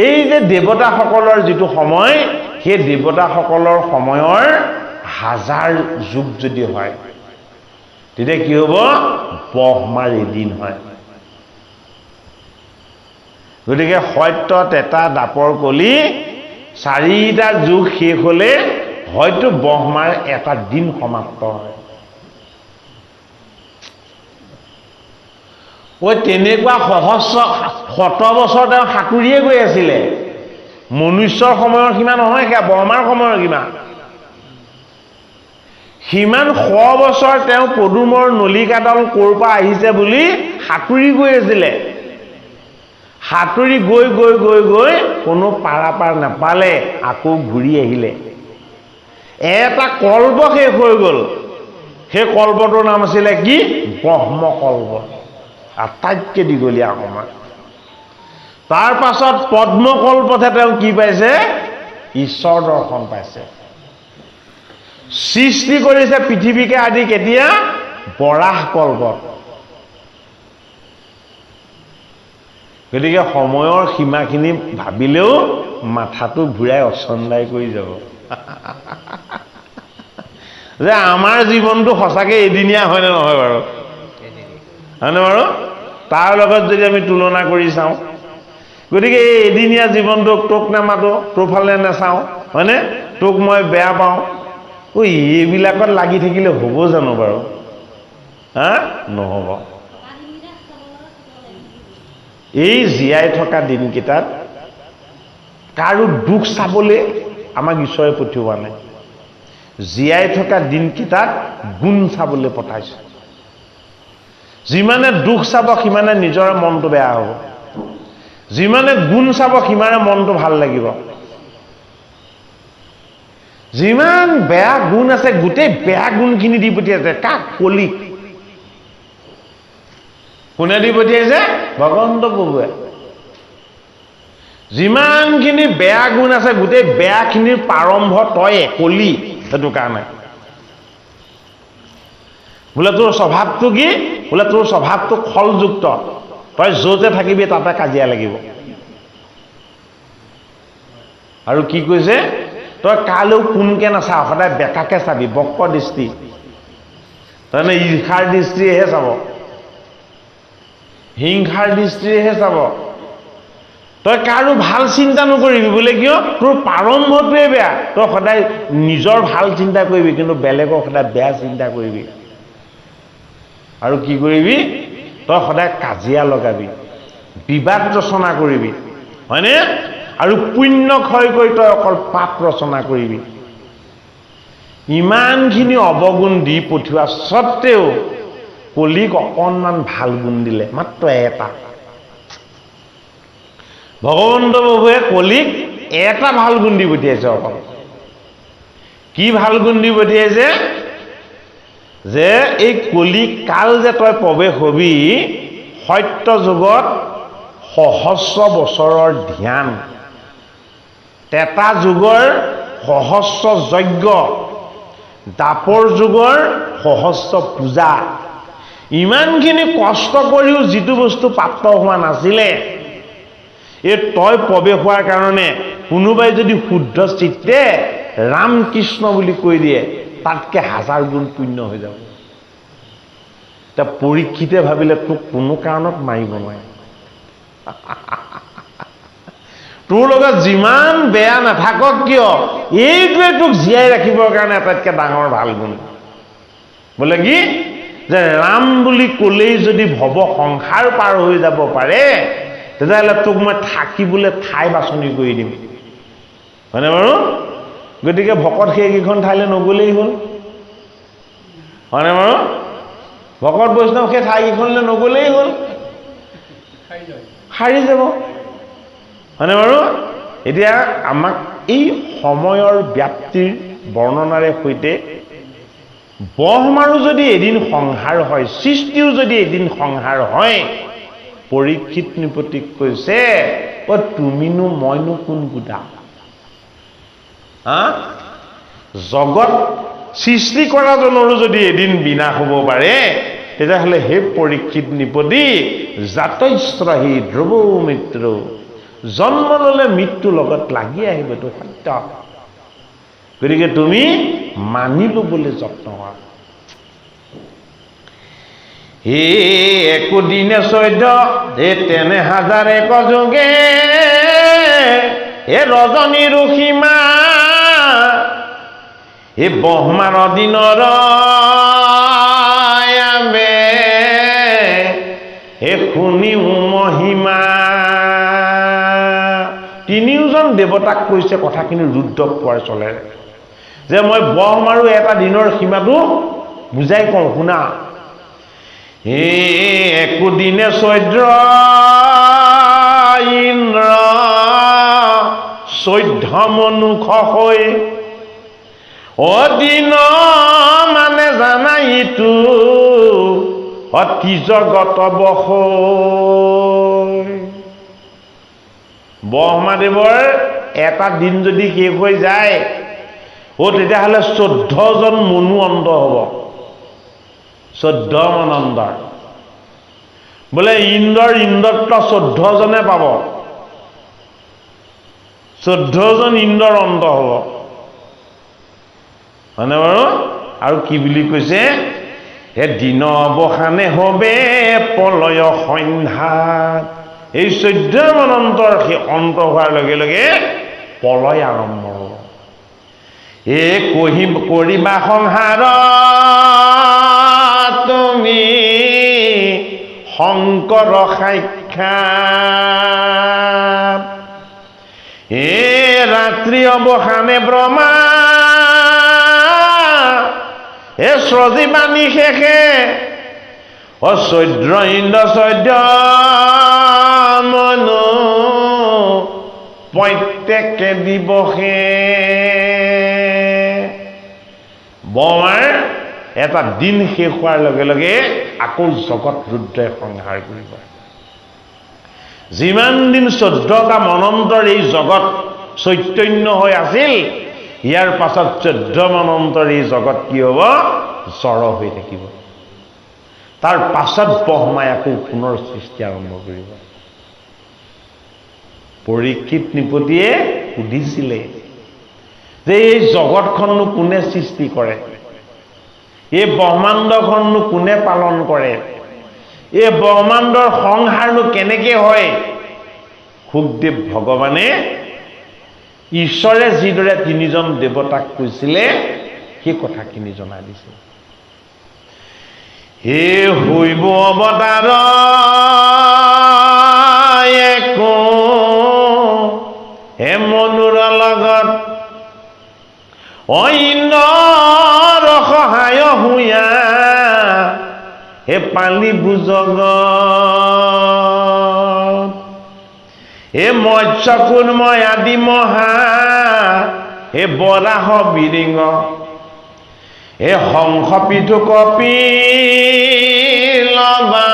এই যে দেৱতাসকলৰ যিটো সময়, সেই দেৱতাসকলৰ সময়ৰ 1000 যুগ যদি হয়, তেতিয়া কি হ'ব? ব্ৰহ্মাৰ এদিন হয়। গতিকে সত্য, ত্ৰেতা, দ্বাপৰ, কলি 4টা যুগ শেষ হ'লে হয়তো ব্ৰহ্মাৰ এটা দিন সমাপ্ত হয়। তেনেকুৱা সহস্ৰ 100 বছৰ তেওঁ সাঁতুৰিয়ে গৈ আছিলে। মনুষ্যৰ সময়ৰ সীমা নহয়, সেয়া ব্ৰহ্মাৰ সময়ৰ সীমা। সিমান 100 বছৰ তেওঁ পদুমৰ নলিকাডাল ক'ৰ পৰা আহিছে বুলি সাঁতুৰি গৈ আছিলে। সাঁতুৰি গৈ গৈ গৈ গৈ কোনো পাৰাপাৰ নাপালে, আকৌ ঘূৰি আহিলে। এটা কল্প শেষ হৈ গ'ল। সেই কল্পটোৰ নাম আছিলে কি? ব্ৰহ্মকল্প, আটাইতকৈ দীঘলীয়া সময়। তাৰ পাছত পদ্মকল্পতহে তেওঁ কি পাইছে? ঈশ্বৰ দৰ্শন পাইছে। সৃষ্টি কৰিছে পৃথিৱীকে আদি কেতিয়া? বৰাহ কল্পত। গতিকে সময়ৰ সীমাখিনি ভাবিলেও মাথাটো ঘূৰাই অচন্দাই কৰি যাব। যে আমাৰ জীৱনটো সঁচাকৈ এদিনীয়া হয়নে নহয় বাৰু? হয়নে বাৰু? তাৰ লগত যদি আমি তুলনা কৰি চাওঁ, গতিকে এই এদিনীয়া জীৱনটোক তোক নামাতো, তোৰ ফালে নাচাওঁ, হয়নে? তোক মই বেয়া পাওঁ, এইবিলাকত লাগি থাকিলে হ'ব জানো বাৰু? নহ'ব। এই জীয়াই থকা দিনকেইটাত কাৰো দুখ চাবলৈ আমাক ঈশ্বৰে পঠিওৱা নাই। জীয়াই থকা দিনকেইটাত গুণ চাবলৈ পঠাইছে। যিমানে দুখ চাব সিমানে নিজৰ মনটো বেয়া হ'ব, যিমানে গুণ চাব সিমানে মনটো ভাল লাগিব। যিমান বেয়া গুণ আছে গোটেই বেয়া গুণখিনি দি পঠিয়াইছে। কাক? কলিক। কোনে দি পঠিয়াইছে? ভগৱন্ত প্ৰভুৱে। যিমানখিনি বেয়া গুণ আছে গোটেই বেয়াখিনিৰ প্ৰাৰম্ভ তয়ে, কলি। সেইটো কাৰণে বোলে তোৰ স্বভাৱটো কি? বোলে তোৰ স্বভাৱটো খলযুক্ত, তই য'তে থাকিবি তাতে কাজিয়া লাগিব। আৰু কি কৈছে? তই কালৈও কোনকে নাচাৱ, সদায় বেকাকে চাবি, বক্ৰ দৃষ্টি। তাৰমানে ঈৰ্ষাৰ দৃষ্টিৰেহে চাব, হিংসাৰ দৃষ্টিৰেহে চাব। তই কাৰো ভাল চিন্তা নকৰিবি। বোলে কিয়? তোৰ প্ৰাৰম্ভটোৱে বেয়া। তই সদায় নিজৰ ভাল চিন্তা কৰিবি, কিন্তু বেলেগক সদায় বেয়া চিন্তা কৰিবি। আৰু কি কৰিবি? তই সদায় কাজিয়া লগাবি, বিবাদ ৰচনা কৰিবি, হয়নে? আৰু পুণ্য ক্ষয় কৰি তই অকল পাপ ৰচনা কৰিবি। ইমানখিনি অৱগুণ দি পঠিওৱা স্বত্তেও কলিক অকণমান ভাল গুণ দিলে, মাত্ৰ এটা। ভগৱন্ত প্ৰভুৱে কলিক এটা ভাল গুণ দি পঠিয়াইছে অকল। কি ভাল গুণ দি পঠিয়াইছে? যে এই কলি কাল যে তই প্ৰৱেশ হবি, সত্য যুগত সহস্ৰ বছৰৰ ধ্যান, তেতা যুগৰ সহস্ৰ যজ্ঞ, দাপৰ যুগৰ সহস্ৰ পূজা। ইমানখিনি কষ্ট কৰিও যিটো বস্তু প্ৰাপ্ত হোৱা নাছিলে, এই তই প্ৰৱেশ হোৱাৰ কাৰণে কোনোবাই যদি শুদ্ধ চিত্তে ৰাম কৃষ্ণ বুলি কৈ দিয়ে, তাতকে 1000 গুণ পুণ্য হৈ যাব। এতিয়া পৰীক্ষিতে ভাবিলে তোক কোনো কাৰণত মাৰিব নোৱাৰে। তোৰ লগত যিমান বেয়া নাথাকক কিয়, এইটোৱে তোক জীয়াই ৰাখিবৰ কাৰণে আটাইতকৈ ডাঙৰ ভাল গুণ। বোলে কি? যে ৰাম বুলি ক'লেই যদি ভৱ সংসাৰ পাৰ হৈ যাব পাৰে, তেতিয়াহ'লে তোক মই থাকিবলৈ ঠাই বাছনি কৰি দিম, হয়নে বাৰু? গতিকে ভকত সেইকেইখন ঠাইলৈ নগ'লেই হ'ল, হয়নে বাৰু? ভকত বৈষ্ণৱ সেই ঠাইকেইখনলৈ নগ'লেই হ'ল, সাৰি যাব, হয়নে বাৰু? এতিয়া আমাক এই সময়ৰ ব্যাপ্তিৰ বৰ্ণনাৰে সৈতে ব্ৰহ্মাৰো যদি এদিন সংহাৰ হয়, সৃষ্টিও যদি এদিন সংহাৰ হয়, পৰীক্ষিত নৃপতিক কৈছে, তুমিনো মইনো কোন গোটা? জগত সৃষ্টি কৰাজনৰো যদি এদিন বিনাশ হ'ব পাৰে, তেতিয়াহ'লে সেই পৰীক্ষিত নৃপতি জাতস্ৰহি ধ্ৰুৱ মৃত্যু, জন্ম ল'লে মৃত্যু লগত লাগি আহিব, এইটো সত্য। গতিকে তুমি মানি ল'বলৈ যত্ন কৰা। হে একোদিনে 14 এ তেনে 1001 যুগে, এ ৰজনীৰ সীমা, এ ব্ৰহ্মাৰ দিনৰ আমে, এ শুনিও মহিমা। তিনিওজন দেৱতাক কৈছে কথাখিনি ৰুদ্ৰ পোৱাৰ চলেৰে, যে মই ব্ৰহ্মাৰো এটা দিনৰ সীমাটো বুজাই কওঁ, শুনা। একোদিনে 14 ইন্দ্ৰ 14 মনুষ হৈ, অদিন মানে জানাই ইটো অতি জগত বস। ব্ৰহ্মাদেৱৰ এটা দিন যদি শেষ হৈ যায়, তেতিয়াহ'লে 14জন মনু অন্ত হ'ব, 14 মান অন্তৰ। বোলে ইন্দ্ৰৰ ইন্দ্ৰত্ব 14জনে পাব, 14জন ইন্দ্ৰৰ অন্ত হ'ব, হয়নে বাৰু? আৰু কি বুলি কৈছে? দিন অৱসানে হবে প্ৰলয় সন্ধ্যাত। এই 14 মান অন্তৰ সেই অন্ত হোৱাৰ লগে লগে প্ৰলয় আৰম্ভ হ'ব। কৰিবা সংসাৰ তুমি শংকৰ সাক্ষাৎ, সাক্ষাৎ এ ৰাত্ৰি অৱসানে ব্ৰহ্মা এ সজীৱানী শেষে অচৈধ্য ইন্দ্ৰ চৈধ্য মনু প্ৰত্যেকে দিৱসে ব্ৰহ্মাৰ এটা দিন শেষ হোৱাৰ লগে লগে আকৌ জগত ৰুদ্ৰই সংহাৰ কৰিব। যিমান দিন 14টা মনন্তৰ এই জগত চৈতন্য হৈ আছিল, ইয়াৰ পাছত 14 মনন্তৰ এই জগত কি হ'ব? জড় হৈ থাকিব। তাৰ পাছত ব্ৰহ্মাই আকৌ পুনৰ সৃষ্টি আৰম্ভ কৰিব। পৰীক্ষিত নৃপতিয়ে সুধিছিলে যে এই জগতখননো কোনে সৃষ্টি কৰে, এই ব্ৰহ্মাণ্ডখননো কোনে পালন কৰে, এই ব্ৰহ্মাণ্ডৰ সংহাৰনো কেনেকে হয়? শুকদেৱ ভগৱানে ঈশ্বৰে যিদৰে 3জন দেৱতাক কৈছিলে সেই কথাখিনি জনাই দিছিল। হে হৈব অৱতাৰ একো হে মনুৰ লগত ইন্দ্ৰৰ সহায় হুয়া হে পালি বুজগত হে মৎস্য কুৰ্ময় আদি মহা হে বৰাহ বিৰিঙ হে হংস পিঠু কপি লবা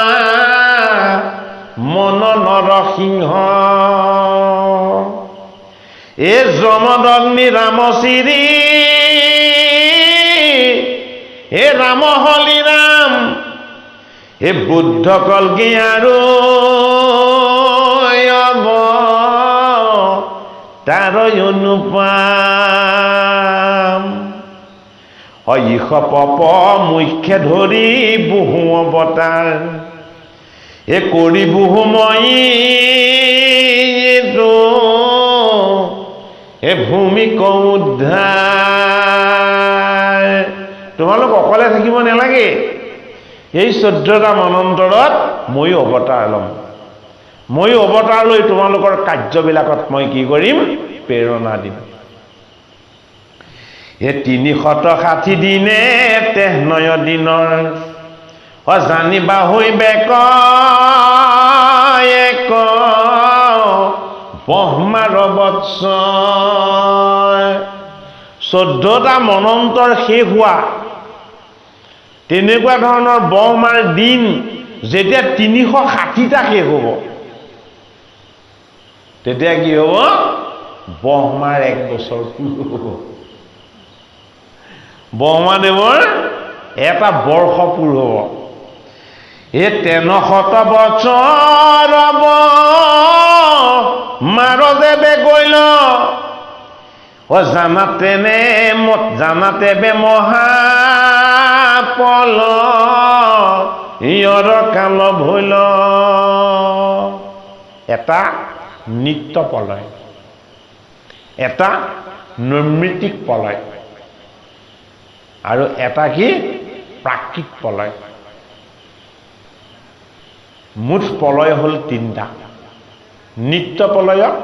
মন নৰসিংহ এ যমদগ্নি ৰামচিৰি হে ৰাম হলি ৰাম হে বুদ্ধ কলকি আৰু তাৰ অনুপাম ইষ পপ মুখ্যে ধৰি বহু অৱতাৰ এ কৰি বহুময়ী এ ভূমিক উদ্ধাৰ। তোমালোক অকলে থাকিব নালাগে, এই 14টা মনন্তৰত ময়ো অৱতাৰ ল'ম। ময়ো অৱতাৰ লৈ তোমালোকৰ কাৰ্যবিলাকত মই কি কৰিম? প্ৰেৰণা দিম। এ 360 দিনে 9 দিনৰ জানিবা হৈবে এক ব্ৰহ্মাৰ বৎসৰ। 14টা মনন্তৰ শেষ হোৱা তেনেকুৱা ধৰণৰ ব্ৰহ্মাৰ দিন যেতিয়া 360টা শেষ হ'ব, তেতিয়া কি হ'ব? ব্ৰহ্মাৰ 1 বছৰ পূৰ হ'ব। ব্ৰহ্মাদেৱৰ এটা বৰ্ষ পূৰ হ'ব। এই 300 বছৰ হ'ব মাৰদেৱে গৈল জানাতে বে মহাপল ইয়ৰ কাল ভৈল। এটা নিত্য প্ৰলয়, এটা নৈমিত্তিক প্ৰলয় আৰু এটা কি? প্ৰাকৃত প্ৰলয়। মুঠ প্ৰলয় হ'ল 3টা। নিত্য প্ৰলয়ত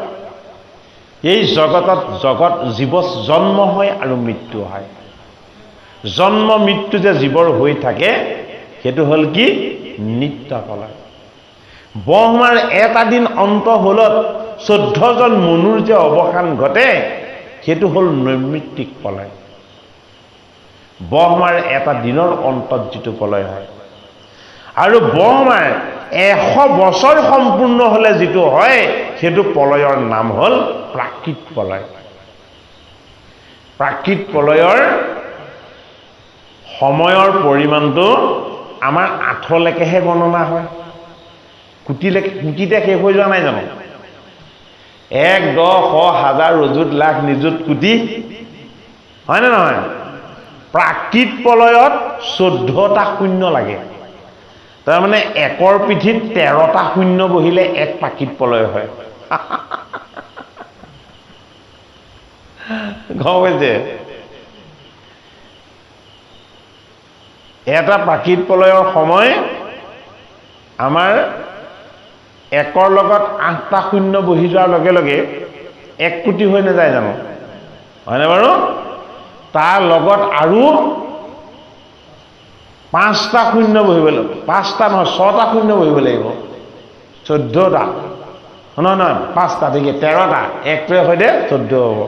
এই জগতত জীৱ জন্ম হয় আৰু মৃত্যু হয়। জন্ম মৃত্যু যে জীৱৰ হৈ থাকে সেইটো হ'ল কি? নিত্য প্ৰলয়। ব্ৰহ্মাৰ এটা দিন অন্ত হ'লত 14জন মনুৰ যে অৱসান ঘটে সেইটো হ'ল নৈমিত্তিক প্ৰলয়। ব্ৰহ্মাৰ এটা দিনৰ অন্তত যিটো প্ৰলয় হয়, আৰু ব্ৰহ্মাৰ 100 বছৰ সম্পূৰ্ণ হ'লে যিটো হয় সেইটো প্ৰলয়ৰ নাম হ'ল প্ৰাকৃত প্ৰলয়। প্ৰাকৃত প্ৰলয়ৰ সময়ৰ পৰিমাণটো আমাৰ 8লৈকেহে গণনা হয়। কোটিতে শেষ হৈ যোৱা নাই জানো? 1, 10, 100, 1000, অযুত, লাখ, নিযুত, কোটি, হয়নে নহয়? প্ৰাকৃত প্ৰলয়ত 14টা শূন্য লাগে। তাৰমানে 1ৰ পিঠিত 13টা শূন্য বহিলে 1 প্ৰাকৃত প্ৰলয় হয়। গম পাইছে? এটা প্ৰাকৃত প্ৰলয়ৰ সময় আমাৰ একৰ লগত 8টা শূন্য বহি যোৱাৰ লগে লগে 1 কোটি হৈ নাযায় জানো? হয়নে বাৰু? তাৰ লগত আৰু 5টা শূন্য বহিব লাগিব। 5টা নহয়, 6টা শূন্য বহিব লাগিব। 14টা। নহয় 5টা, ঠিকে 13টা। 1টোৱে সৈতে 14 হ'ব।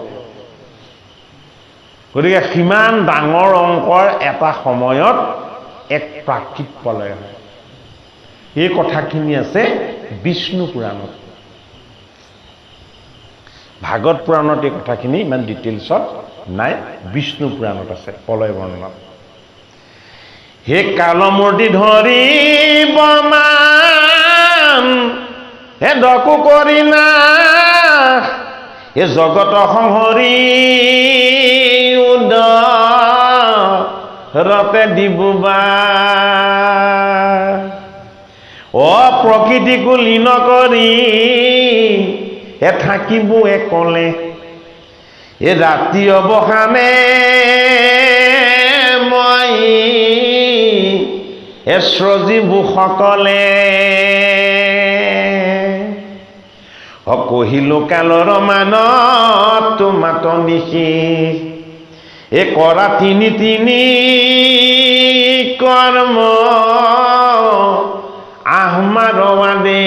গতিকে সিমান ডাঙৰ অংকৰ এটা সময়ত এক প্ৰাকৃত প্ৰলয় হয়। এই কথাখিনি আছে বিষ্ণু পুৰাণত। ভাগৱত পুৰাণত এই কথাখিনি ইমান ডিটেইলছত নাই, বিষ্ণু পুৰাণত আছে প্ৰলয় বৰ্ণনা। হে কালমূৰ্তি ধৰি বমান হে দকু কৰিনা হে জগত সংহৰি উদৰতে দিবুবা প্ৰকৃতিকো লীন কৰি থাকিব একলে ৰাতি অৱসানে মই শ্ৰজীবুসকলে কহিলো কালৰ মানত তোমাত নিশি কৰা তিনি কৰ্ম আহমাৰৱাদে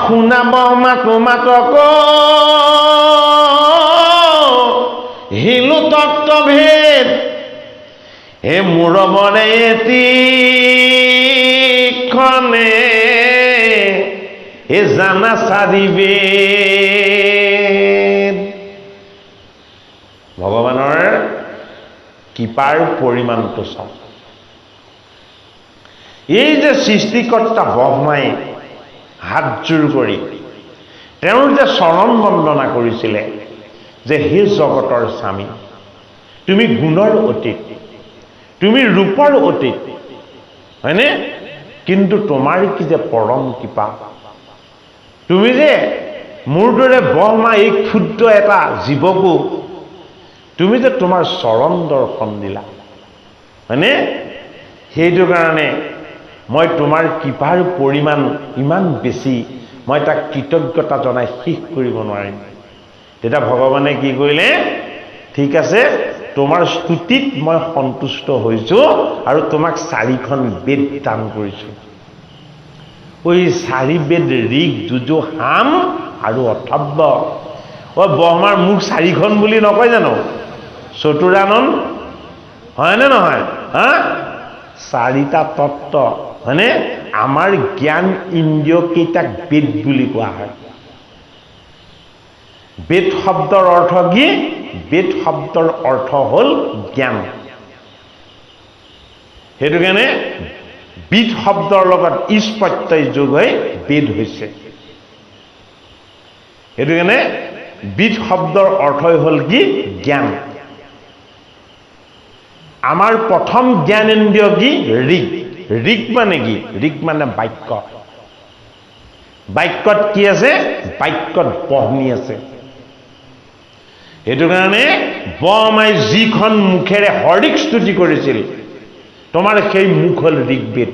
শুনাব মাতক হিলো তত্ত্বভেদ মূৰবৰে এতিখনে জানা চাৰিবে। ভগৱানৰ কৃপাৰ পৰিমাণটো চাওক। এই যে সৃষ্টিকৰ্তা ব্ৰহ্মাই হাতযোৰ কৰি তেওঁৰ যে চৰণ বন্দনা কৰিছিলে যে হে জগতৰ স্বামী, তুমি গুণৰ অতীত, তুমি ৰূপৰ অতীত, হয়নে? কিন্তু তোমাৰ কি যে পৰম কৃপা, তুমি যে মোৰ দৰে ব্ৰহ্মা এই ক্ষুদ্ৰ এটা জীৱকো তুমি যে তোমাৰ চৰণ দৰ্শন দিলা, হয়নে? সেইটো কাৰণে মই তোমাৰ কৃপাৰ পৰিমাণ ইমান বেছি, মই তাক কৃতজ্ঞতা জনাই শেষ কৰিব নোৱাৰিম। তেতিয়া ভগৱানে কি কৰিলে? ঠিক আছে, তোমাৰ স্তুতিত মই সন্তুষ্ট হৈছোঁ আৰু তোমাক 4খন বেদ দান কৰিছোঁ। ঐ 4 বেদ ঋক, যজু, সাম আৰু অথৰ্ব। ব্ৰহ্মাৰ মুখ 4খন বুলি নকয় জানো? চতুৰানন, হয়নে নহয়? 4টা তত্ত্ব, হয়নে? আমাৰ জ্ঞান ইন্দ্ৰিয় কেইটাক বেদ বুলি কোৱা হয়। বেদ শব্দৰ অৰ্থ কি? বেদ শব্দৰ অৰ্থ হ'ল জ্ঞান। সেইটো কাৰণে বিদ শব্দৰ লগত ইছ প্ৰত্যয় যোগ হৈ বেদ হৈছে। সেইটো কাৰণে বিদ শব্দৰ অৰ্থই হ'ল কি? জ্ঞান। আমাৰ প্ৰথম জ্ঞানেন্দ্ৰিয় কি? ঋক। ঋক মানে কি? ঋক মানে বাক্য। বাক্যত কি আছে? বাক্যত বহ্নি আছে। সেইটো কাৰণে ব্ৰহ্মাই যিখন মুখেৰে হৰিক স্তুতি কৰিছিল, তোমাৰ সেই মুখ হ'ল ঋগ্বেদ।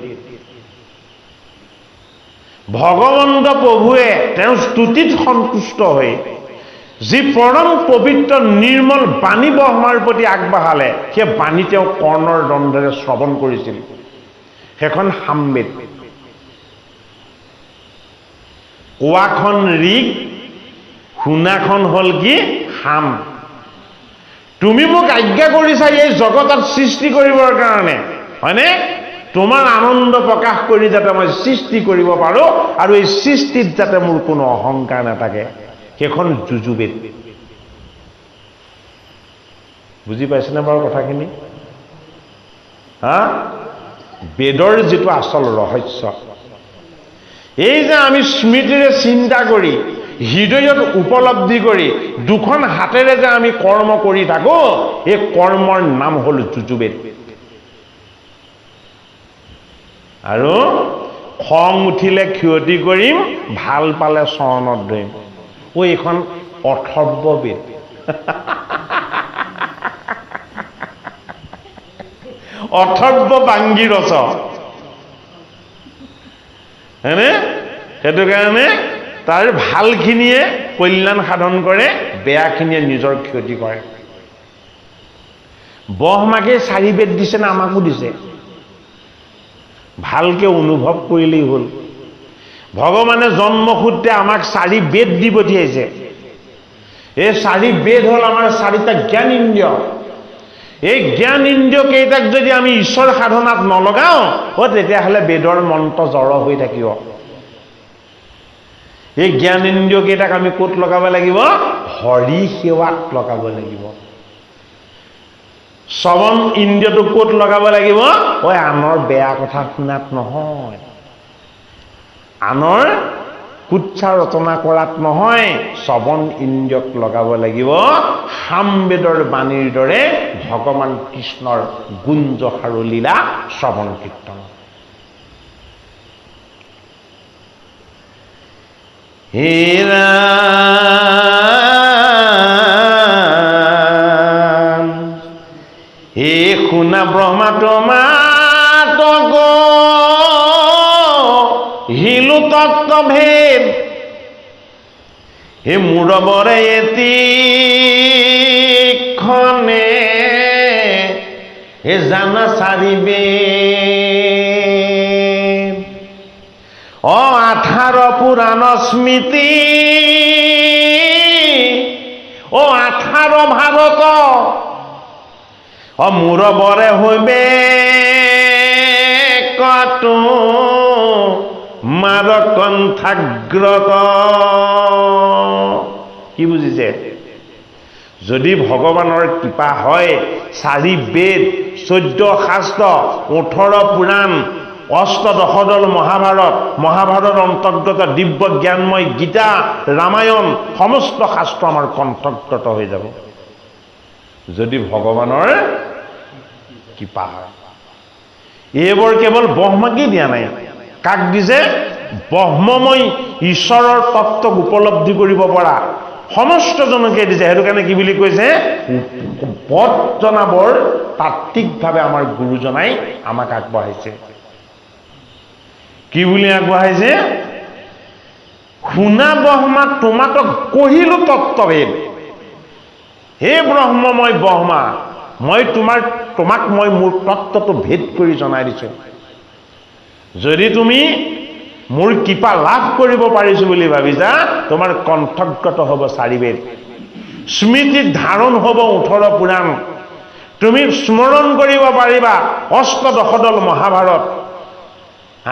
ভগৱন্ত প্ৰভুৱে তেওঁৰ স্তুতিত সন্তুষ্ট হৈ যি পৰম পবিত্ৰ নিৰ্মল বাণী ব্ৰহ্মাৰ প্ৰতি আগবঢ়ালে, সেই বাণী তেওঁ কৰ্ণৰ দণ্ডেৰে শ্ৰৱণ কৰিছিল। সেইখন সামবেদ। কোৱাখন ঋক, শুনাখন হ'ল কি? সাম। তুমি মোক আজ্ঞা কৰিছা এই জগতত সৃষ্টি কৰিবৰ কাৰণে, হয়নে? তোমাৰ আনন্দ প্ৰকাশ কৰি যাতে মই সৃষ্টি কৰিব পাৰোঁ আৰু এই সৃষ্টিত যাতে মোৰ কোনো অহংকাৰ নাথাকে, সেইখন যজুবেদ। বুজি পাইছেনে বাৰু কথাখিনি? বেদৰ যিটো আচল ৰহস্য, এই যে আমি স্মৃতিৰে চিন্তা কৰি হৃদয়ত উপলব্ধি কৰি 2খন হাতেৰে যে আমি কৰ্ম কৰি থাকো, এই কৰ্মৰ নাম হ'ল যজুবেদ। আৰু খং উঠিলে ক্ষতি কৰিম, ভাল পালে চৰণত ধৰিম। এইখন অথৰ্ব বেদ। অথৰ্ব বাংগী ৰচ। হয়নে? সেইটো কাৰণে তাৰ ভালখিনিয়ে কল্যাণ সাধন কৰে, বেয়াখিনিয়ে নিজৰ ক্ষতি কৰে। ব্ৰহ্মাকে 4 বেদ দিছে না আমাকো দিছে? ভালকে অনুভৱ কৰিলেই হ'ল। ভগৱানে জন্মসূত্ৰে আমাক 4 বেদ দি পঠিয়াইছে। এই 4 বেদ হ'ল আমাৰ 4টা জ্ঞান ইন্দ্ৰিয়। এই জ্ঞান ইন্দ্ৰিয় কেইটাক যদি আমি ঈশ্বৰ সাধনাত নলগাওঁ, তেতিয়াহ'লে বেদৰ মন্ত্ৰ জড় হৈ থাকিব। এই জ্ঞান ইন্দ্ৰিয় কেইটাক আমি ক'ত লগাব লাগিব? হৰি সেৱাত লগাব লাগিব। শ্ৰৱণ ইন্দ্ৰিয়টো ক'ত লগাব লাগিব? আনৰ বেয়া কথা শুনাত নহয়, আনৰ কুৎসা ৰচনা কৰাত নহয়, শ্ৰৱণ ইন্দ্ৰিয়ক লগাব লাগিব সামবেদৰ বাণীৰ দৰে ভগৱান কৃষ্ণৰ গুঞ্জ আৰু লীলা শ্ৰৱণ কীৰ্তন। হে ৰাম, হে শুনা ব্ৰহ্মা তোমাতক হিলো তত্ত্বভেদ, হে মূৰবৰে এতিক্ষণে হে জানা 4 বেদ। 18 পুৰাণ স্মৃতি, 18 ভাৰত, মূৰবৰে হৈবে কতো মাৰ কণ্ঠাগ্ৰত। কি বুজিছে? যদি ভগৱানৰ কৃপা হয়, 4 বেদ, 14 শাস্ত্ৰ, 18 পুৰাণ, অষ্টদশদল মহাভাৰত, মহাভাৰতৰ অন্তৰ্গত দিব্য জ্ঞানময় গীতা, ৰামায়ণ, সমস্ত শাস্ত্ৰ আমাৰ কণ্ঠগত হৈ যাব, যদি ভগৱানৰ কৃপা হয়। এইবোৰ কেৱল ব্ৰহ্মাকেই দিয়া নাই, কাক দিছে? ব্ৰহ্মময় ঈশ্বৰৰ তত্ত্বক উপলব্ধি কৰিব পৰা সমস্ত জনকে দিছে। সেইটো কাৰণে কি বুলি কৈছে? পদ জনাবৰ তাত্ত্বিকভাৱে আমাৰ গুৰুজনাই আমাক আগবঢ়াইছে। কি বুলি আগবঢ়াইছে? শুনা ব্ৰহ্মা তোমাতক কহিলো তত্ত্বভেদ। হে ব্ৰহ্মময় ব্ৰহ্মা, মই তোমাক মই মোৰ তত্ত্বটো ভেদ কৰি জনাই দিছোঁ। যদি তুমি মোৰ কৃপা লাভ কৰিব পাৰিছো বুলি ভাবিছা, তোমাৰ কণ্ঠগত হ'ব 4 বেদ, স্মৃতিত ধাৰণ হ'ব 18 পুৰাণ, তুমি স্মৰণ কৰিব পাৰিবা অষ্টদশদল মহাভাৰত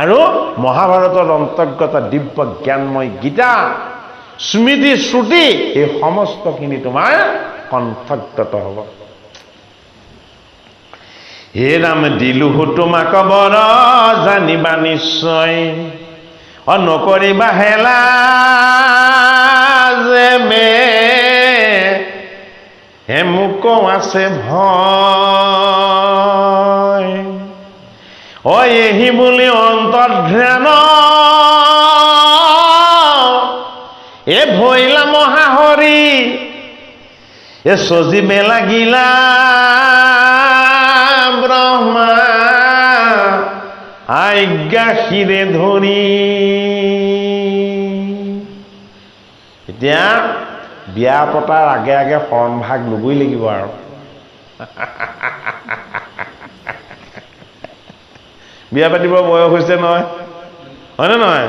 আৰু মহাভাৰতৰ অন্তৰ্গত দিব্য জ্ঞানময় গীতা, স্মৃতি শ্ৰুতি, এই সমস্তখিনি তোমাৰ কণ্ঠগত হ'ব। হে ৰাম দিলো তোমাক বৰ জানিবা নিশ্চয়, নকৰিবা হেলা যে হে মোক আছে ভয়। এহি বুলি অন্তৰ্ধ্যান ভৈলা মহাহৰি, সজীবে লাগিলা ব্ৰহ্মা আজ্ঞা শিৰে ধৰি। এতিয়া বিয়া পতাৰ আগে আগে শৰণ ভাগ ল'বই লাগিব আৰু। বিয়া পাতিব বয়স হৈছে নহয়, হয়নে নহয়?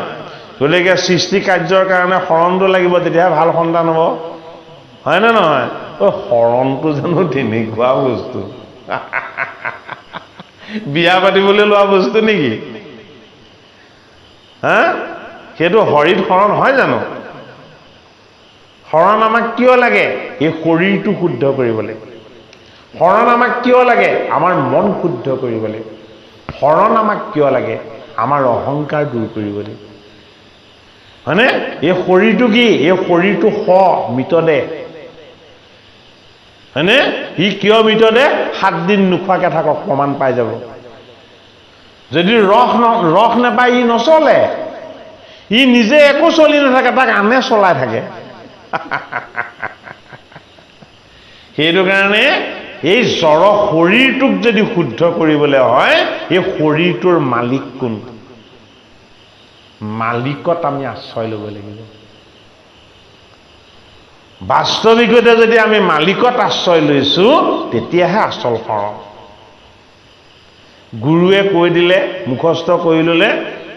গতিকে সৃষ্টি কাৰ্যৰ কাৰণে শৰণটো লাগিব, তেতিয়াহে ভাল সন্তান হ'ব, হয়নে নহয়? শৰণটো জানো তেনেকুৱা বস্তু? বিয়া পাতিবলৈ লোৱা বস্তু নেকি? হা, সেইটো হৰিত শৰণ হয় জানো? শৰণ আমাক কিয় লাগে? এই শৰীৰটো শুদ্ধ কৰিবলৈ। শৰণ আমাক কিয় লাগে? আমাৰ মন শুদ্ধ কৰিবলৈ। শৰণ আমাক কিয় লাগে? আমাৰ অহংকাৰ দূৰ কৰিবলৈ, হয়নে? এই শৰীৰটো কি? এই শৰীৰটো মৃতদেহ, হয়নে? ই কিয় মৃতদেহ? 7 দিন নোখোৱাকৈ থাকক, প্ৰমাণ পাই যাব। যদি ৰস নাপায় ই নচলে, ই নিজে একো চলি নাথাকে, তাক আনে চলাই থাকে। সেইটো কাৰণে এই জড় শৰীৰটোক যদি শুদ্ধ কৰিবলৈ হয়, এই শৰীৰটোৰ মালিক কোন? মালিকত আমি আশ্ৰয় ল'ব লাগিব। বাস্তৱিকতে যদি আমি মালিকত আশ্ৰয় লৈছোঁ তেতিয়াহে আচল শৰণ। গুৰুৱে কৈ দিলে, মুখস্থ কৰি ল'লে,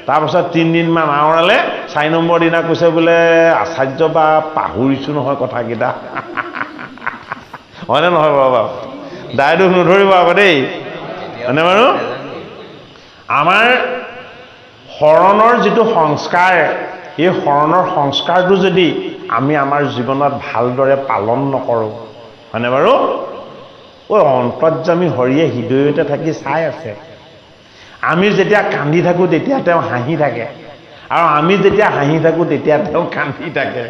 তাৰপাছত 3 দিনমান আওৰালে, 4 নম্বৰ দিনা কৈছে বোলে আচাৰ্য বা পাহৰিছোঁ নহয় কথাকেইটা। হয়নে নহয় বাৰু? দায়দোষ নধৰিব আকৌ দেই, হয়নে বাৰু? আমাৰ শৰণৰ যিটো সংস্কাৰ, এই শৰণৰ সংস্কাৰটো যদি আমি আমাৰ জীৱনত ভালদৰে পালন নকৰোঁ, হয়নে বাৰু? অন্তৰ্যামী হৰিয়ে হৃদয়তে থাকি চাই আছে। আমি যেতিয়া কান্দি থাকোঁ তেতিয়া তেওঁ হাঁহি থাকে, আৰু আমি যেতিয়া হাঁহি থাকোঁ তেতিয়া তেওঁ কান্দি থাকে।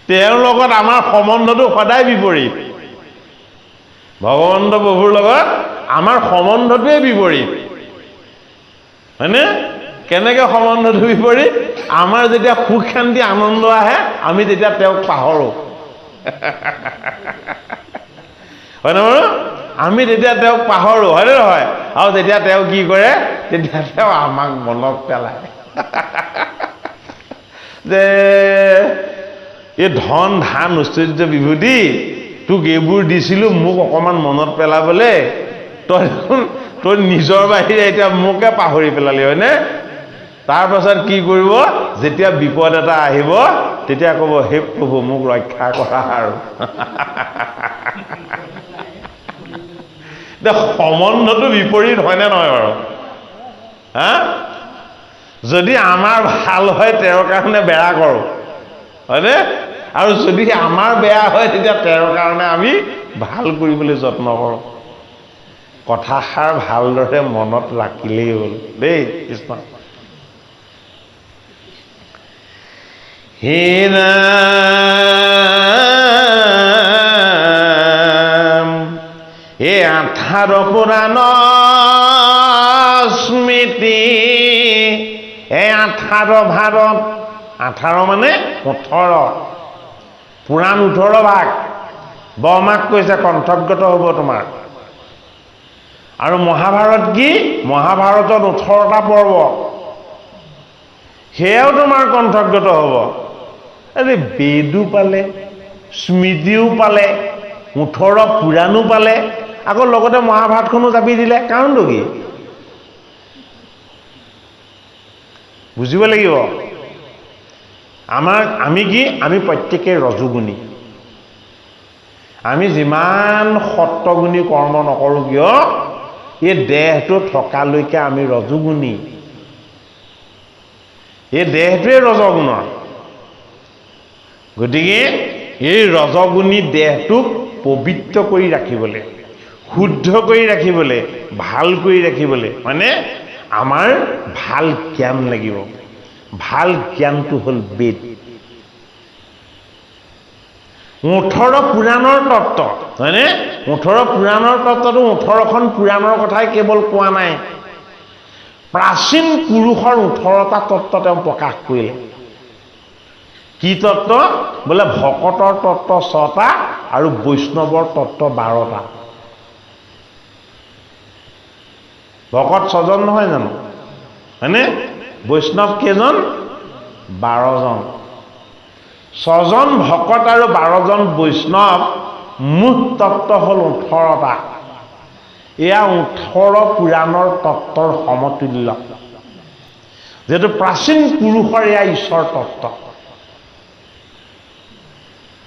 তেওঁৰ লগত আমাৰ সম্বন্ধটো সদায় বিপৰীত। ভগৱন্ত প্ৰভুৰ লগত আমাৰ সম্বন্ধটোৱে বিপৰীত, হয়নে? কেনেকৈ সম্বন্ধটো বিপৰীত? আমাৰ যেতিয়া সুখ শান্তি আনন্দ আহে আমি তেতিয়া তেওঁক পাহৰোঁ, হয়নে বাৰু? আমি তেতিয়া তেওঁক পাহৰোঁ, হয়নে নহয়? আৰু তেতিয়া তেওঁ কি কৰে? তেতিয়া তেওঁ আমাক মনত পেলায় যে এই ধন ধান ঐশ্বৰ্য বিভূতি তোক এইবোৰ দিছিলোঁ মোক অকণমান মনত পেলাবলৈ, তই নিজৰ বাহিৰে এতিয়া মোকে পাহৰি পেলালি, হয়নে? তাৰপাছত কি কৰিব? যেতিয়া বিপদ এটা আহিব তেতিয়া ক'ব, হে প্ৰভু মোক ৰক্ষা কৰা। আৰু সম্বন্ধটো বিপৰীত হয়নে নহয় বাৰু? হা? যদি আমাৰ ভাল হয় তেওঁৰ কাৰণে বেয়া কৰোঁ, হয়নে? আৰু যদি আমাৰ বেয়া হয় তেতিয়া তেওঁৰ কাৰণে আমি ভাল কৰিবলৈ যত্ন কৰোঁ। কথাষাৰ ভালদৰে মনত ৰাখিলেই হ'ল দেই। কৃষ্ণ। হে ৰাম, এই 18 পুৰাণ স্মৃতি, এই 18 ভাৰত, 18 মানে 18, পুৰাণ 18 ভাগ। বৰমাক কৈছে কণ্ঠগত হ'ব তোমাৰ। আৰু মহাভাৰত কি? মহাভাৰতত 18টা পৰ্ব, সেয়াও তোমাৰ কণ্ঠগত হ'ব। এই বেদো পালে, স্মৃতিও পালে, 18 পুৰাণো পালে, আকৌ লগতে মহাভাৰতখনো জাপি দিলে। কাৰণটো কি? বুজিব লাগিব। আমি কি? আমি প্ৰত্যেকেই ৰজোগুণী। আমি যিমান সত্ত্বগুণী কৰ্ম নকৰোঁ কিয়, এই দেহটো থকালৈকে আমি ৰজোগুণী। এই দেহটোৱে ৰজগুণৰ। গতিকে এই ৰজগুণী দেহটোক পবিত্ৰ কৰি ৰাখিবলৈ, শুদ্ধ কৰি ৰাখিবলৈ, ভাল কৰি ৰাখিবলৈ মানে আমাৰ ভাল জ্ঞান লাগিব। ভাল জ্ঞানটো হ'ল বেদ। 18 পুৰাণৰ তত্ত্ব, হয়নে? 18 পুৰাণৰ তত্ত্বটো 18খন পুৰাণৰ কথাই কেৱল কোৱা নাই। প্ৰাচীন পুৰুষৰ 18টা তত্ত্ব তেওঁ প্ৰকাশ কৰিলে। কি তত্ত্ব? বোলে ভকতৰ তত্ত্ব 6টা আৰু বৈষ্ণৱৰ তত্ত্ব 12টা। ভকত 6জন নহয় জানো, হয়নে? বৈষ্ণৱ কেইজন? 12জন। 6জন ভকত আৰু 12জন বৈষ্ণৱ, মুঠ তত্ত্ব হ'ল 18টা। এয়া 18 পুৰাণৰ তত্ত্বৰ সমতুল্য। যিহেতু প্ৰাচীন পুৰুষৰ এয়া ঈশ্বৰ তত্ত্ব,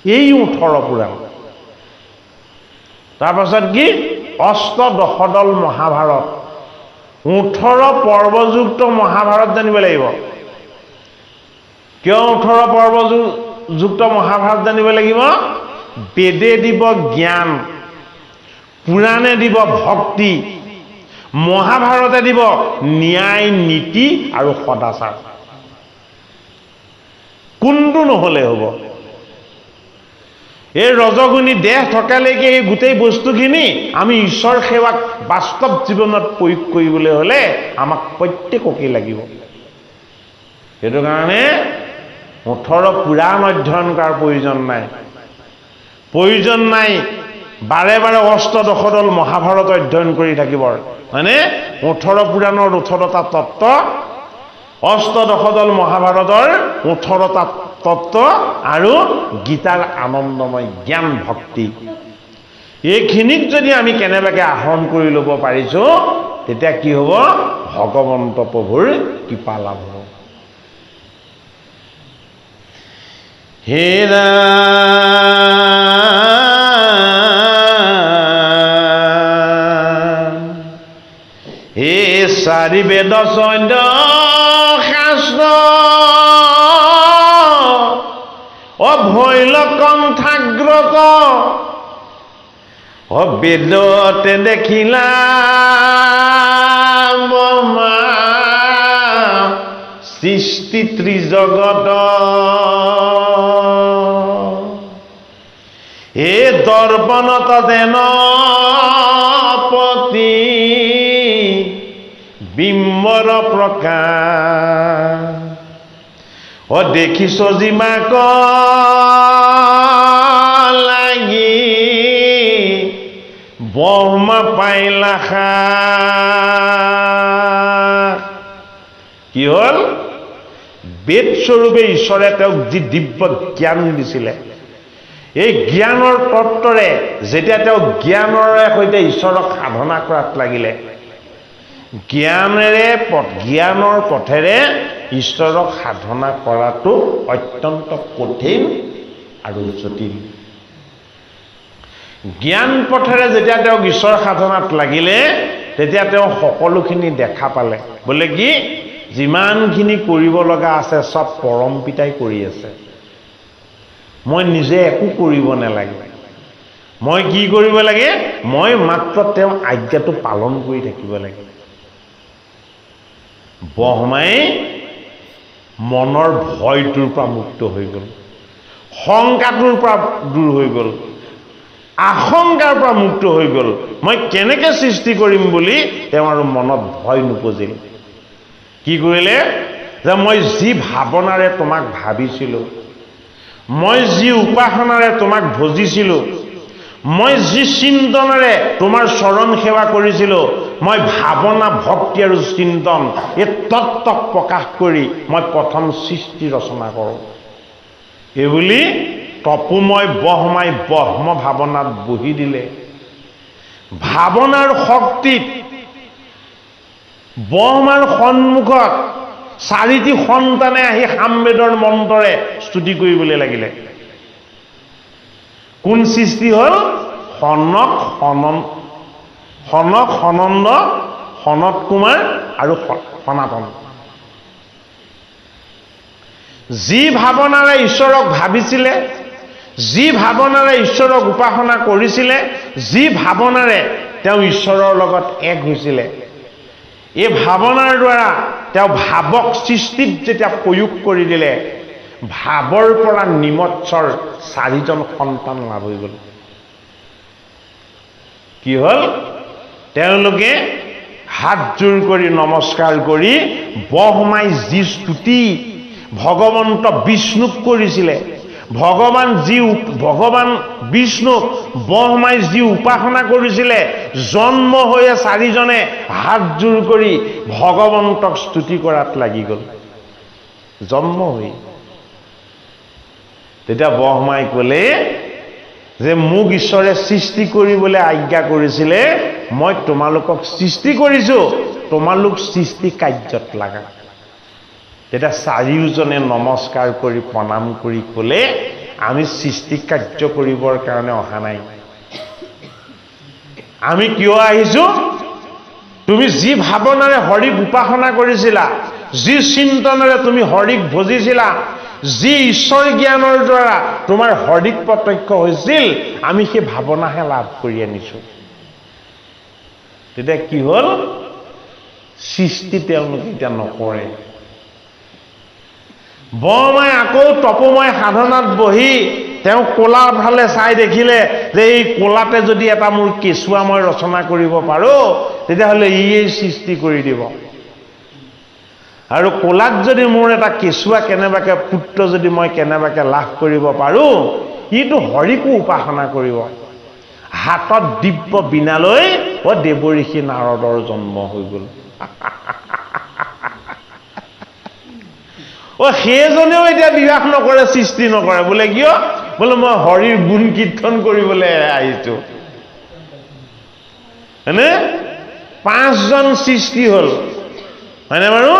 এই 18 পুৰাণ। তাৰপাছত কি? অষ্টদশদল মহাভাৰত, 18 পৰ্বযুক্ত মহাভাৰত জানিব লাগিব। কিয় 18 পৰ্বযুক্ত মহাভাৰত জানিব লাগিব? বেদে দিব জ্ঞান, পুৰাণে দিব ভক্তি, মহাভাৰতে দিব ন্যায় নীতি আৰু সদাচাৰ। কোনটো নহ'লে হ'ব? এই ৰজগুণী দেহ থকালৈকে এই গোটেই বস্তুখিনি আমি ঈশ্বৰ সেৱাক বাস্তৱ জীৱনত প্ৰয়োগ কৰিবলৈ হ'লে আমাক প্ৰত্যেককেই লাগিব। সেইটো কাৰণে 18 পুৰাণ অধ্যয়ন কৰাৰ প্ৰয়োজন নাই। প্ৰয়োজন নাই বাৰে বাৰে অষ্টদশদল মহাভাৰত অধ্যয়ন কৰি থাকিব মানে 18 পুৰাণৰ 18টা তত্ত্ব অষ্টদশদল মহাভাৰতৰ 18টা তত্ত্ব আৰু গীতাৰ আনন্দময় জ্ঞান ভক্তি এইখিনিক যদি আমি কেনেবাকৈ আহৰণ কৰি ল'ব পাৰিছোঁ তেতিয়া কি হ'ব ভগৱন্ত প্ৰভুৰ কৃপা লাভ হ'ব হে হে চাৰি বেদ চৈধ্য শাস্ত্ৰ অভৈল কণ্ঠাগ্ৰত বেদতে দেখিলা ব্ৰহ্মা সৃষ্টি ত্ৰিজগত হে দৰ্পণত যেন পতি বিম্বৰ প্ৰকাশ দেখিছ যিমাক লাগি ব্ৰহ্মা পাইলা কি হ'ল বেদ স্বৰূপে ঈশ্বৰে তেওঁক যি দিব্য জ্ঞান দিছিলে এই জ্ঞানৰ তত্ত্বৰে যেতিয়া তেওঁ জ্ঞানৰে সৈতে ঈশ্বৰক সাধনা কৰাত লাগিলে জ্ঞানৰ পথেৰে ঈশ্বৰক সাধনা কৰাটো অত্যন্ত কঠিন আৰু জটিল জ্ঞান পথেৰে যেতিয়া তেওঁ ঈশ্বৰ সাধনাত লাগিলে তেতিয়া তেওঁ সকলোখিনি দেখা পালে বোলে কি যিমানখিনি কৰিব লগা আছে সব পৰম পিতাই কৰি আছে মই নিজে একো কৰিব নালাগে মই কি কৰিব লাগে মই মাত্ৰ তেওঁ আজ্ঞাটো পালন কৰি থাকিব লাগে ব্ৰহ্মাই মনৰ ভয়টোৰ পৰা মুক্ত হৈ গ'ল শংকাটোৰ পৰা দূৰ হৈ গ'ল আশংকাৰ পৰা মুক্ত হৈ গ'ল মই কেনেকৈ সৃষ্টি কৰিম বুলি তেওঁ আৰু মনত ভয় নুপুজিল কি কৰিলে যে মই যি ভাৱনাৰে তোমাক ভাবিছিলোঁ মই যি উপাসনাৰে তোমাক ভজিছিলোঁ মই যি চিন্তনেৰে তোমাৰ চৰণ সেৱা কৰিছিলোঁ মই ভাৱনা ভক্তি আৰু চিন্তন এই তত্ত্বক প্ৰকাশ কৰি মই প্ৰথম সৃষ্টি ৰচনা কৰোঁ এইবুলি তপোময় ব্ৰহ্মাই ব্ৰহ্ম ভাৱনাত বহি দিলে ভাৱনাৰ শক্তিত ব্ৰহ্মাৰ সন্মুখত চাৰিটি সন্তানে আহি সামবেদৰ মন্ত্ৰৰে স্তুতি কৰিবলৈ লাগিলে কোন সৃষ্টি হ'ল সনক সনন্দ সনত কুমাৰ আৰু সনাতন যি ভাৱনাৰে ঈশ্বৰক ভাবিছিলে যি ভাৱনাৰে ঈশ্বৰক উপাসনা কৰিছিলে যি ভাৱনাৰে তেওঁ ঈশ্বৰৰ লগত এক হৈছিলে এই ভাৱনাৰ দ্বাৰা তেওঁ ভাৱক সৃষ্টিত যেতিয়া প্ৰয়োগ কৰি দিলে ভাৱৰ পৰা নিমৎসৰ 4জন সন্তান লাভ হৈ গ'ল কি হ'ল তেওঁলোকে হাত জোৰ কৰি নমস্কাৰ কৰি ব্ৰহ্মাই যি স্তুতি ভগৱন্ত বিষ্ণুক কৰিছিলে ভগৱান বিষ্ণুক ব্ৰহ্মাই যি উপাসনা কৰিছিলে জন্ম হৈয়ে 4জনে হাত জোৰ কৰি ভগৱন্তক স্তুতি কৰাত লাগি গ'ল জন্ম হৈ তেতিয়া ব্ৰহ্মাই ক'লে যে মোক ঈশ্বৰে সৃষ্টি কৰিবলৈ আজ্ঞা কৰিছিলে মই তোমালোকক সৃষ্টি কৰিছোঁ তোমালোক সৃষ্টি কাৰ্যত লাগা তেতিয়া 4জনে নমস্কাৰ কৰি প্ৰণাম কৰি ক'লে আমি সৃষ্টি কাৰ্য কৰিবৰ কাৰণে অহা নাই আমি কিয় আহিছোঁ তুমি যি ভাৱনাৰে হৰিক উপাসনা কৰিছিলা যি চিন্তনেৰে তুমি হৰিক ভজিছিলা যি ঈশ্বৰ জ্ঞানৰ দ্বাৰা তোমাৰ হৰিক প্ৰত্যক্ষ হৈছিল আমি সেই ভাৱনাহে লাভ কৰি আনিছোঁ তেতিয়া কি হ'ল সৃষ্টি তেওঁলোকে এতিয়া নকৰে ব্ৰহ্মাই আকৌ তপোময় সাধনাত বহি তেওঁ কোলাৰ ফালে চাই দেখিলে যে এই কোলাতে যদি এটা মোৰ কেঁচুৱা মই ৰচনা কৰিব পাৰোঁ তেতিয়াহ'লে ইয়েই সৃষ্টি কৰি দিব আৰু কোলাত যদি মোৰ এটা কেঁচুৱা কেনেবাকৈ পুত্ৰ যদি মই কেনেবাকৈ লাভ কৰিব পাৰোঁ ইটো হৰিকো উপাসনা কৰিব হাতত দিব্য বীণা লৈ দেৱঋষি নাৰদৰ জন্ম হৈ গ'ল। সেইজনেও এতিয়া বিবাহ নকৰে, সৃষ্টি নকৰে। বোলে কিয়? বোলে মই হৰিৰ গুণ কীৰ্তন কৰিবলৈ আহিছো। হয়নে? 5জন সৃষ্টি হ'ল, হয়নে বাৰু?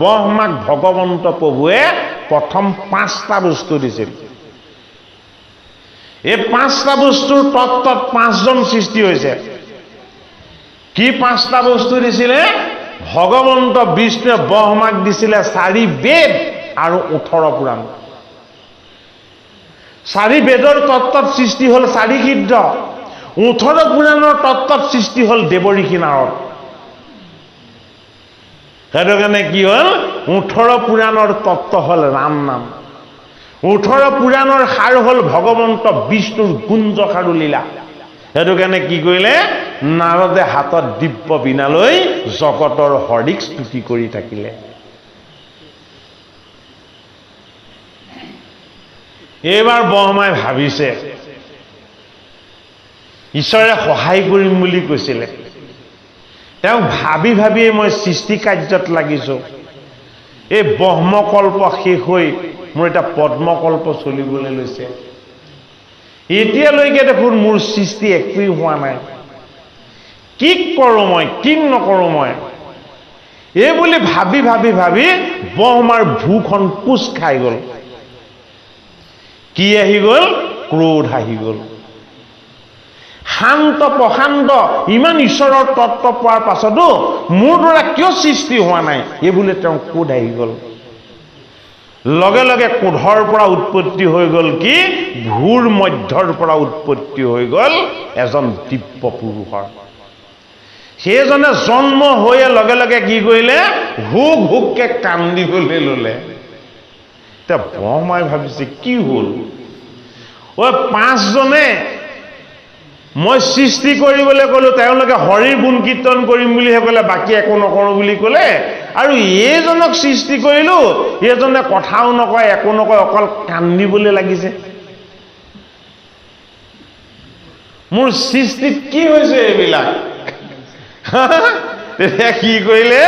ব্ৰহ্মাক ভগৱন্ত প্ৰভুৱে প্ৰথম 5টা বস্তু দিছিল। এই 5টা বস্তুৰ তত্ত্বত 5জন সৃষ্টি হৈছে। কি 5টা বস্তু দিছিলে? ভগৱন্ত বিষ্ণুৱে ব্ৰহ্মাক দিছিলে 4 বেদ আৰু 18 পুৰাণ। 4 বেদৰ তত্ত্বত সৃষ্টি হ'ল 4 সিদ্ধ, 18 পুৰাণৰ তত্ত্বত সৃষ্টি হ'ল দেৱঋষি নাৰদ। সেইটো কাৰণে কি হ'ল? 18 পুৰাণৰ তত্ত্ব হ'ল ৰাম নাম, 18 পুৰাণৰ সাৰ হ'ল ভগৱন্ত বিষ্ণুৰ গুঞ্জ আৰু লীলা। সেইটো কাৰণে কি কৰিলে? নাৰদে হাতত দিব্য বীণা লৈ জগতৰ হৰিক স্তুতি কৰি থাকিলে। এইবাৰ ব্ৰহ্মাই ভাবিছে, ঈশ্বৰে সহায় কৰিম বুলি কৈছিলে। তেওঁ ভাবি ভাবিয়ে মই সৃষ্টি কাৰ্যত লাগিছো। এই ব্ৰহ্মকল্প শেষ হৈ মোৰ এটা পদ্মকল্প চলিবলৈ লৈছে। এতিয়ালৈকে দেখোন মোৰ সৃষ্টি একোৱেই হোৱা নাই। কি কৰোঁ মই, কি নকৰোঁ মই? এই বুলি ভাবি ভাবি ভাবি ব্ৰহ্মাৰ ভূখন কোচ খাই গ'ল। কি আহি গ'ল? ক্ৰোধ আহি গ'ল। শান্ত প্ৰশান্ত ইমান ঈশ্বৰৰ তত্ত্ব পোৱাৰ পাছতো মোৰ দ্বাৰা কিয় সৃষ্টি হোৱা নাই, এই বুলি তেওঁ ক্ৰোধ আহি গ'ল। লগে লগে ক্ৰোধৰ পৰা উৎপত্তি হৈ গ'ল কি? ভূৰ মধ্যৰ পৰা উৎপত্তি হৈ গ'ল এজন দিব্য পুৰুষৰ। সেইজনে জন্ম হৈয়ে লগে লগে কি কৰিলে? হুক হুককে কান্দিবলৈ ল'লে। এতিয়া ব্ৰহ্মাই ভাবিছে কি হ'ল? 5জনে মই সৃষ্টি কৰিবলৈ ক'লো, তেওঁলোকে হৰিৰ গুণ কীৰ্তন কৰিম বুলিহে ক'লে, বাকী একো নকৰোঁ বুলি ক'লে। আৰু এইজনক সৃষ্টি কৰিলো, এইজনে কথাও নকয়, একো নকয়, অকল কান্দিবলৈ লাগিছে। মোৰ সৃষ্টিত কি হৈছে এইবিলাক? তেতিয়া কি কৰিলে?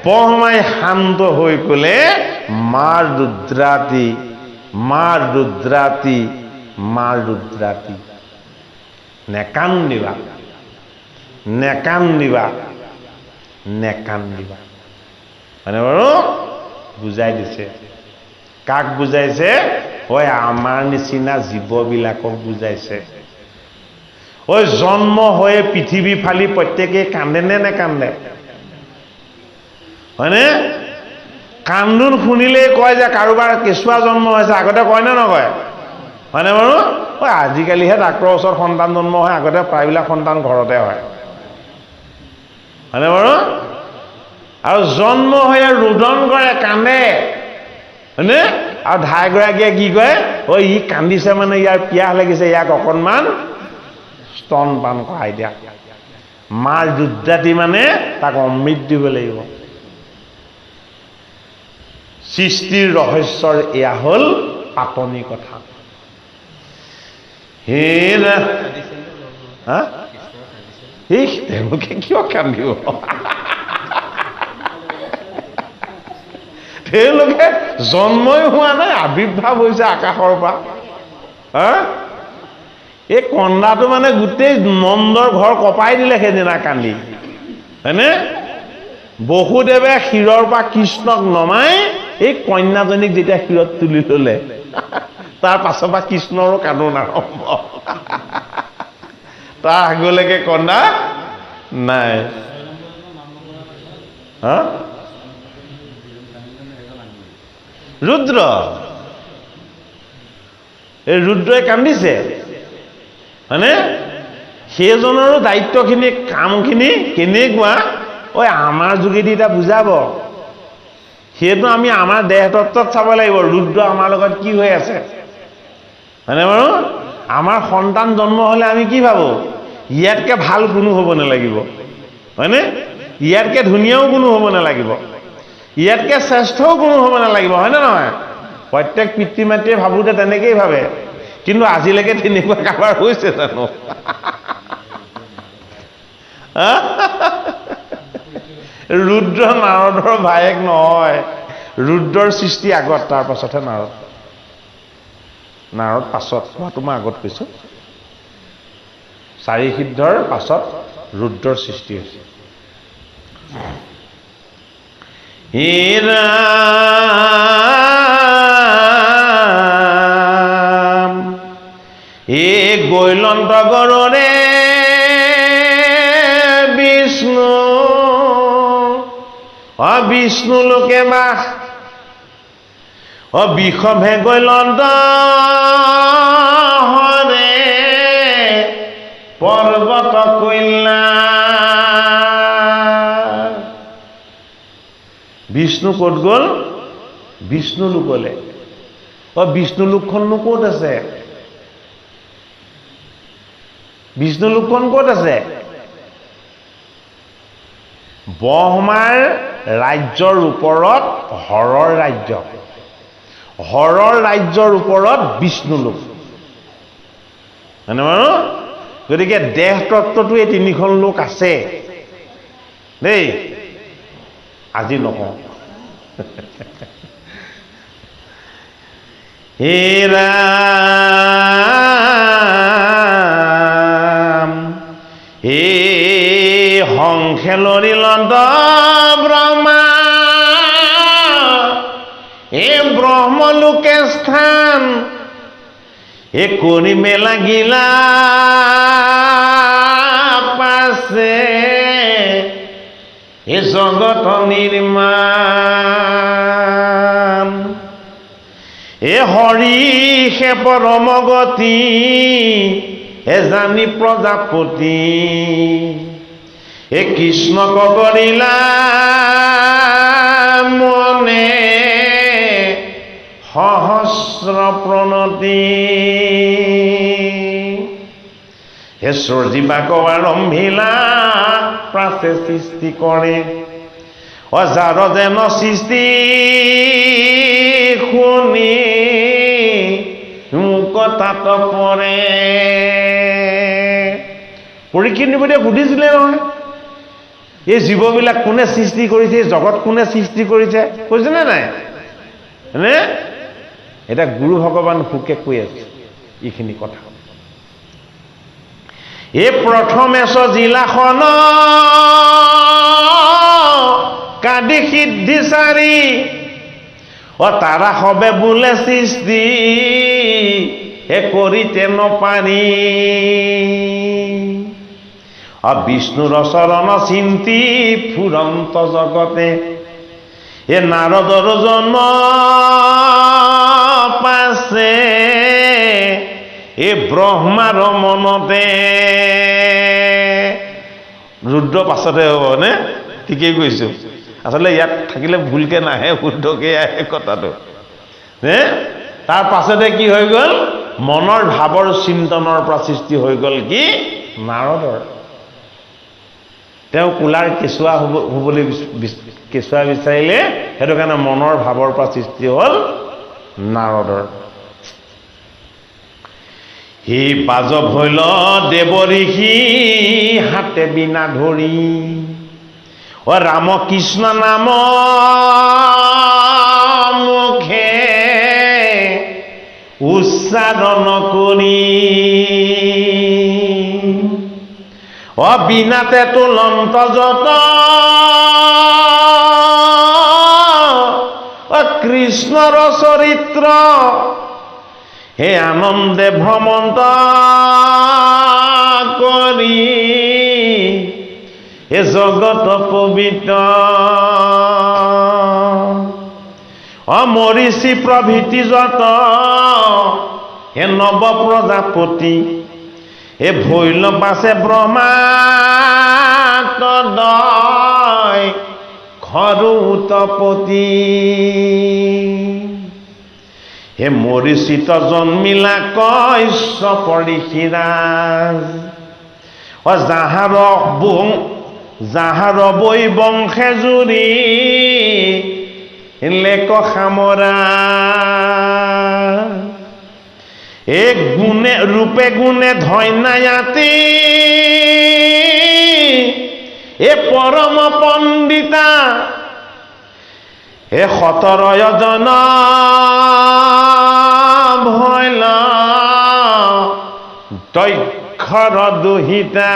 ব্ৰহ্মাই শান্ত হৈ ক'লে, মাৰ ৰুদ্ৰাতি, মাৰ ৰুদ্ৰাতি, মাৰ ৰুদ্ৰাতি। নেকান্দিবা, নেকান্দিবা, নেকান্দিবা। মানে বাৰু বুজাই দিছে। কাক বুজাইছে? আমাৰ নিচিনা জীৱবিলাকক বুজাইছে। জন্ম হৈ পৃথিৱী ফালি প্ৰত্যেকেই কান্দে নে নেকান্দে? হয়নে? কান্দোন শুনিলেই কয় যে কাৰোবাৰ কেঁচুৱা জন্ম হৈছে, আগতে কয় নে নকয়? হয়নে বাৰু? আজিকালিহে ডাক্তৰৰ ওচৰত সন্তান জন্ম হয়, আগতে প্ৰায়বিলাক সন্তান ঘৰতে হয়। হয়নে বাৰু? আৰু জন্ম হৈ ৰোদন কৰে, কান্দে, হয়নে? আৰু ধাইগৰাকীয়ে কি কয়? ই কান্দিছে মানে ইয়াৰ পিয়াহ লাগিছে, ইয়াক অকণমান স্তন পান কৰাই দিয়া। মাৰ ৰুদ্ৰাতি মানে তাক অমৃত দিব লাগিব। সৃষ্টিৰ ৰহস্যৰ এয়া হ'ল পাতনি কথা। তেওঁলোকে কিয় কান্দিব? তেওঁলোকে জন্মই হোৱা নাই, আৱিৰ্ভাৱ হৈছে আকাশৰ পৰা। এই কন্দাটো মানে গোটেই নন্দৰ ঘৰ কপাই দিলে সেইদিনা কান্দি, হয়নে? বসুদেৱে ক্ষীৰৰ পৰা কৃষ্ণক নমাই এই কন্যাজনীক যেতিয়া ক্ষীৰত তুলি ল'লে, তাৰ পাছৰ পৰা কৃষ্ণৰো কান্দোন আৰম্ভ। তাৰ আগলৈকে কন্দা নাই। ৰুদ্ৰ, এই ৰুদ্ৰই কান্দিছে, হয়নে? সেইজনৰো দায়িত্বখিনি, কামখিনি কেনেকুৱা আমাৰ যোগেদি এতিয়া বুজাব। সেইটো আমি আমাৰ দেহ তত্ত্বত চাব লাগিব। ৰুদ্ৰ আমাৰ লগত কি হৈ আছে, হয়নে বাৰু? আমাৰ সন্তান জন্ম হ'লে আমি কি ভাবো? ইয়াতকে ভাল কোনো হ'ব নালাগিব, হয়নে? ইয়াতকে ধুনীয়াও কোনো হ'ব নালাগিব, ইয়াতকে শ্ৰেষ্ঠও কোনো হ'ব নালাগিব, হয়নে নহয়? প্ৰত্যেক পিতৃ মাতৃয়ে ভাবোতে তেনেকেই ভাবে। কিন্তু আজিলৈকে তেনেকুৱা কাৰোবাৰ হৈছে জানো? ৰুদ্ৰ নাৰদৰ ভায়েক নহয়, ৰুদ্ৰৰ সৃষ্টি আগত, তাৰ পাছতহে নাৰদ। নাৰদ পাছত, হোৱাটো মই আগত কৈছোঁ। 4 সিদ্ধৰ পাছত ৰুদ্ৰৰ সৃষ্টি হৈছে। হে ৰাম, হে গৈলন্ত গৰুৰে বিষ্ণু, বিষ্ণু লোকে বাস, বিষভে গৈলন্ত হৰে পৰ্বত কল্যা। বিষ্ণু ক'ত গ'ল? বিষ্ণু লোকলে। বিষ্ণু লোকখননো ক'ত আছে? বিষ্ণু লোকখন ক'ত আছে? ব্ৰহ্মাৰ ৰাজ্যৰ ওপৰত হৰৰ ৰাজ্য, হৰৰ ৰাজ্যৰ ওপৰত বিষ্ণু লোক। মানে বাৰু, গতিকে দেহ তত্ত্বটো এই 3খন লোক আছে দেই, আজি নকওঁ। হে ৰাম, হে সংখেলৰি লন্ত ব্ৰহ্মা, হে ব্ৰহ্মলোকে স্থান, হে কৰিমে লাগিলা পাছে, হে জগত নিৰ্মাণ। হে হৰি হে পৰম গতি, হে জানি প্ৰজাপতি, হে কৃষ্ণ কৰিলা মনে সহস্ৰ প্ৰণতি। হে সৰ্জীবাক আৰম্ভিলা প্ৰাচে সৃষ্টি কৰে, যাৰ যেন সৃষ্টি শুনি মোক তাত পৰে। পৰীক্ষিত নিবিদে সুধিছিলে নহয়, এই জীৱবিলাক কোনে সৃষ্টি কৰিছে, জগত কোনে সৃষ্টি কৰিছে, কৈছেনে নাই? হয়নে? এতিয়া গুৰু ভগৱান শুকে কৈ আছে এইখিনি কথা। এই প্ৰথমে জিলাখন কাদি সিদ্ধিচাৰী, তাৰা হবে বোলে সৃষ্টি, হে কৰিতে নপাৰি। বিষ্ণুৰ চৰণ চিন্তি ফুৰন্ত জগতে, এ নাৰদৰ জন্ম পাছে, এই ব্ৰহ্মাৰ মনতে। ৰুদ্ৰ পাছতহে হ'ব নে? ঠিকেই কৈছো। আচলতে ইয়াত থাকিলে ভুলকে নাহে, শুদ্ধকে আহে কথাটো। তাৰ পাছতে কি হৈ গ'ল? মনৰ ভাৱৰ চিন্তনৰ পৰা সৃষ্টি হৈ গ'ল কি? নাৰদৰ। তেওঁ কুলাৰ কেঁচুৱা হ'বলৈ কেঁচুৱা বিচাৰিলে, সেইটো কাৰণে মনৰ ভাৱৰ পৰা সৃষ্টি হ'ল নাৰদৰ। হি বাজৱ হৈল দেৱ ঋষি হাতে বিনা ধৰি, ৰাম কৃষ্ণ নাম মুখে উচ্চাৰণ কৰি, বিনাতে তুলন্ত যত কৃষ্ণৰ চৰিত্ৰ, হে আনন্দে ভ্ৰমন্ত কৰি, হে জগত পবিত্ৰ। মৰিষি প্ৰভৃতি যত হে নৱ প্ৰজাপতি, হে ভৈল পাছে ব্ৰহ্মাতদয় খৰুতপতি, হে মৰিচিত জন্মিলা কশ্যপ ঋষিৰাজ, যাহাৰ বৈ বংশে জুৰি লেক সামৰা, এক গুণে ৰূপে গুণে ধন্যায়াতি, এ পৰম পণ্ডিতা এ 17 জন ভৈল দক্ষৰ দুহিতা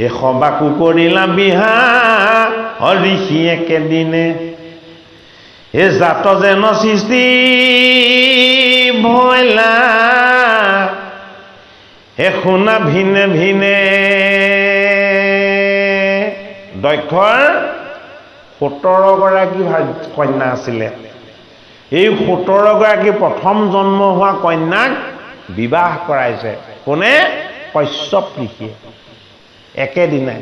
এ সবাকো কৰিলা বিহা ঋষি একেদিনে এ জাত যেন সৃষ্টি ভৈলা এ শুনা ভিনে ভিনে দক্ষৰ 17 গৰাকী কন্যা আছিলে এই 17 গৰাকী প্ৰথম জন্ম হোৱা কন্যাক বিবাহ কৰাইছে কোনে কশ্যপ ঋষিয়ে একেদিনাই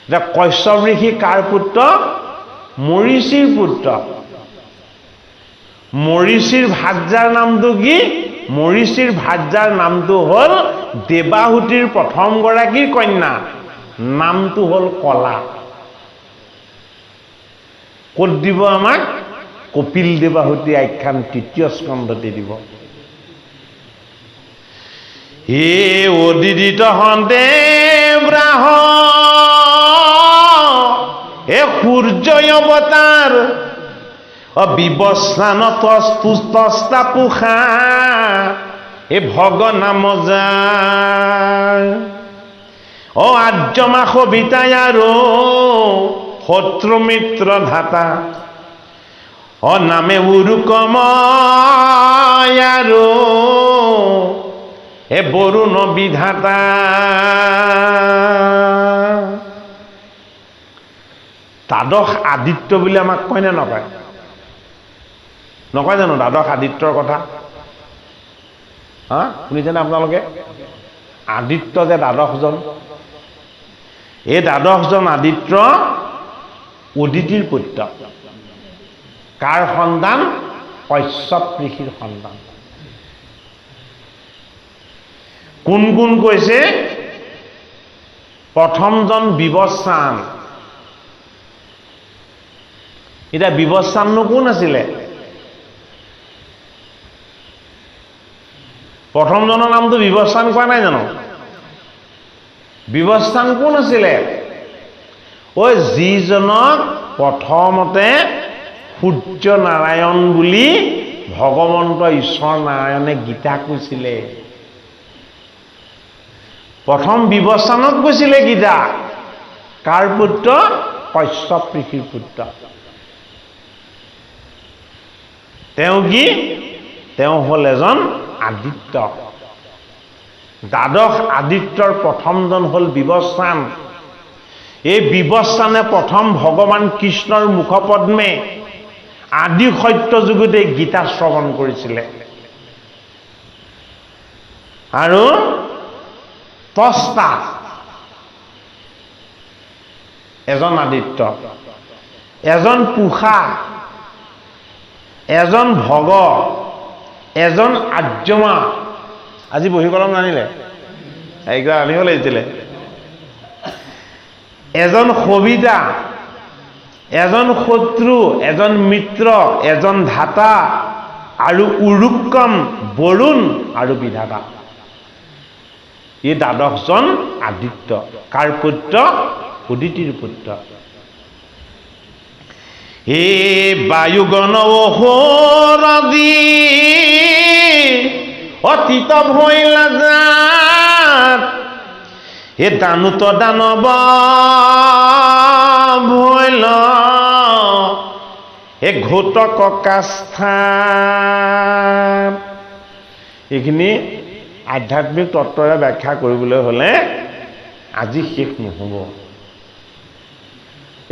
এতিয়া কশ্যপ ঋষি কাৰ পুত্ৰ মৰীচিৰ পুত্ৰ মৰীচিৰ ভাৰ্যাৰ নামটো কি মৰীচিৰ ভাৰ্যাৰ নামটো হ'ল দেৱাহুতিৰ প্ৰথম গৰাকীৰ কন্যা নামটো হ'ল কলা ক'ত দিব আমাক কপিল দেৱাহুতি আখ্যান 3য় স্কন্ধতে দিব হে অদিদিত হন্তে ব্ৰাহ এ সূৰ্য অৱতাৰ বিবস্থানত তুস্তা পুষা এ ভগ নাম যায় আৰ্যমা সবিতাই আৰু শত্ৰু মিত্ৰ ধাতা নামে উৰুকময় আৰু এ বৰুণ বিধাতা দ্বাদশ আদিত্য বুলি আমাক কয় নে নকয় নকয় জানো দ্বাদশ আদিত্যৰ কথা শুনিছেনে আপোনালোকে আদিত্য যে দ্বাদশজন এই দ্বাদশজন আদিত্য উদিতিৰ পুত্ৰ কাৰ সন্তান কশ্যপ ঋষিৰ সন্তান কোন কোন কৈছে প্ৰথমজন বিবস্বান এতিয়া বিবস্বাননো কোন আছিলে প্ৰথমজনৰ নামটো বিবস্বান কোৱা নাই জানো বিবস্বান কোন আছিলে যিজনক প্ৰথমতে সূৰ্য নাৰায়ণ বুলি ভগৱন্ত ঈশ্বৰ নাৰায়ণে গীতা কৈছিলে প্ৰথম বিবস্বানক কৈছিলে গীতা কাৰ পুত্ৰ কশ্যপ ঋষিৰ পুত্ৰ তেওঁ কি তেওঁ হ'ল এজন আদিত্য দ্বাদশ আদিত্যৰ প্ৰথমজন হ'ল বিবস্বান এই বিবস্বানে প্ৰথম ভগৱান কৃষ্ণৰ মুখপদ্মে আদি সত্য যুগতে গীতা শ্ৰৱণ কৰিছিলে আৰু তস্তা এজন আদিত্য এজন পুষা এজন ভগ এজন আৰ্যমা আজি বহি কলম নানিলে এইকেইটা আনিব লাগিছিলে এজন সবিতা এজন শত্ৰু এজন মিত্ৰ এজন ধাতা আৰু উৰুক্কম বৰুণ আৰু বিধাতা এই দ্বাদশজন আদিত্য কাৰ পুত্ৰ উদিতিৰ পুত্ৰ হে বায়ুগণ অহোৰদি অতীত ভৈলা জাত হে দানুত দানৱ ভৈল হে ঘোটক কাষ্ঠা এইখিনি আধ্যাত্মিক তত্ত্বৰে ব্যাখ্যা কৰিবলৈ হ'লে আজি শেষ নহ'ব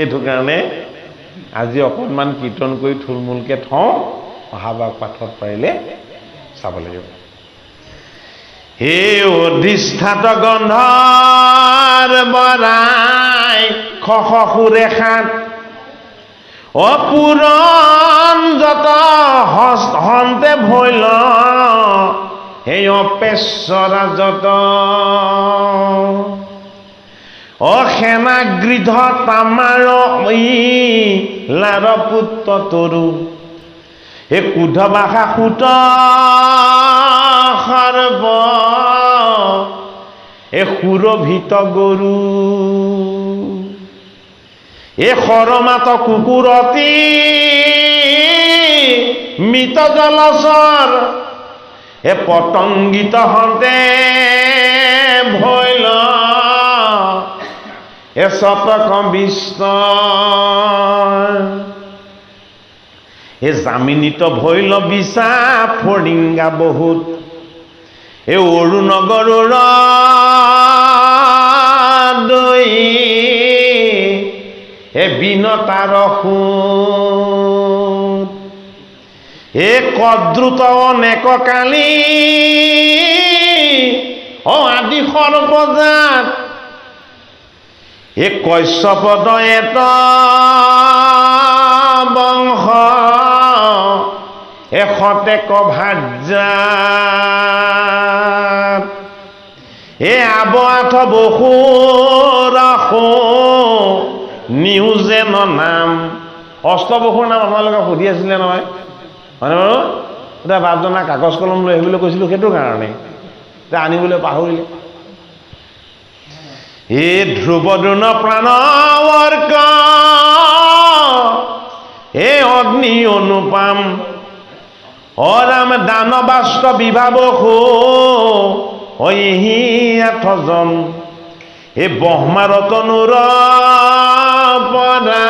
এইটো কাৰণে আজি অকণমান কীৰ্তন কৰি থুলমূলকৈ থওঁ অহাবাৰ পাঠত পাৰিলে চাব লাগিব হে অধিষ্ঠাত গন্ধৰ বৰাই সুৰে খাত অপুৰণ যত হন্তে ভৈল হে অপেশ্বৰা যত সেনাগৃধ তামাৰ লাৰ পুত্ৰ তৰু হে কুধ ভাষা সুত সৰ্ব সুৰভিত গৰু সৰমাত কুকুৰতি মৃত জলচৰ পতংগিত হতে ভৈল শতক বিস্ত জামিনিত ভৈল বিচা ফৰিংগা বহুত অৰুণ গৰুৰ দৈ বিনতাৰ সুত কদ্ৰুত অনেক কালি আদি সৰ্বজাত কশ্যপদ এত বংশ শতেক ভাৰ্যাত আব আঠ বসুৰ নিউজেন নাম অষ্টবসুৰ নাম আপোনালোকে সুধি আছিলে নহয় হয়নে বাৰু এতিয়া বাপজনা কাগজ কলম লৈ আহিবলৈ কৈছিলোঁ সেইটো কাৰণে এতিয়া আনিবলৈ পাহৰিলে ধ্ৰুৱদুন প্ৰাণৱৰ্ক অগ্নি অনুপাম ৰাম দানবাস্ত বিভাবসু আঠজন ব্ৰহ্মাৰতনুৰ পৰা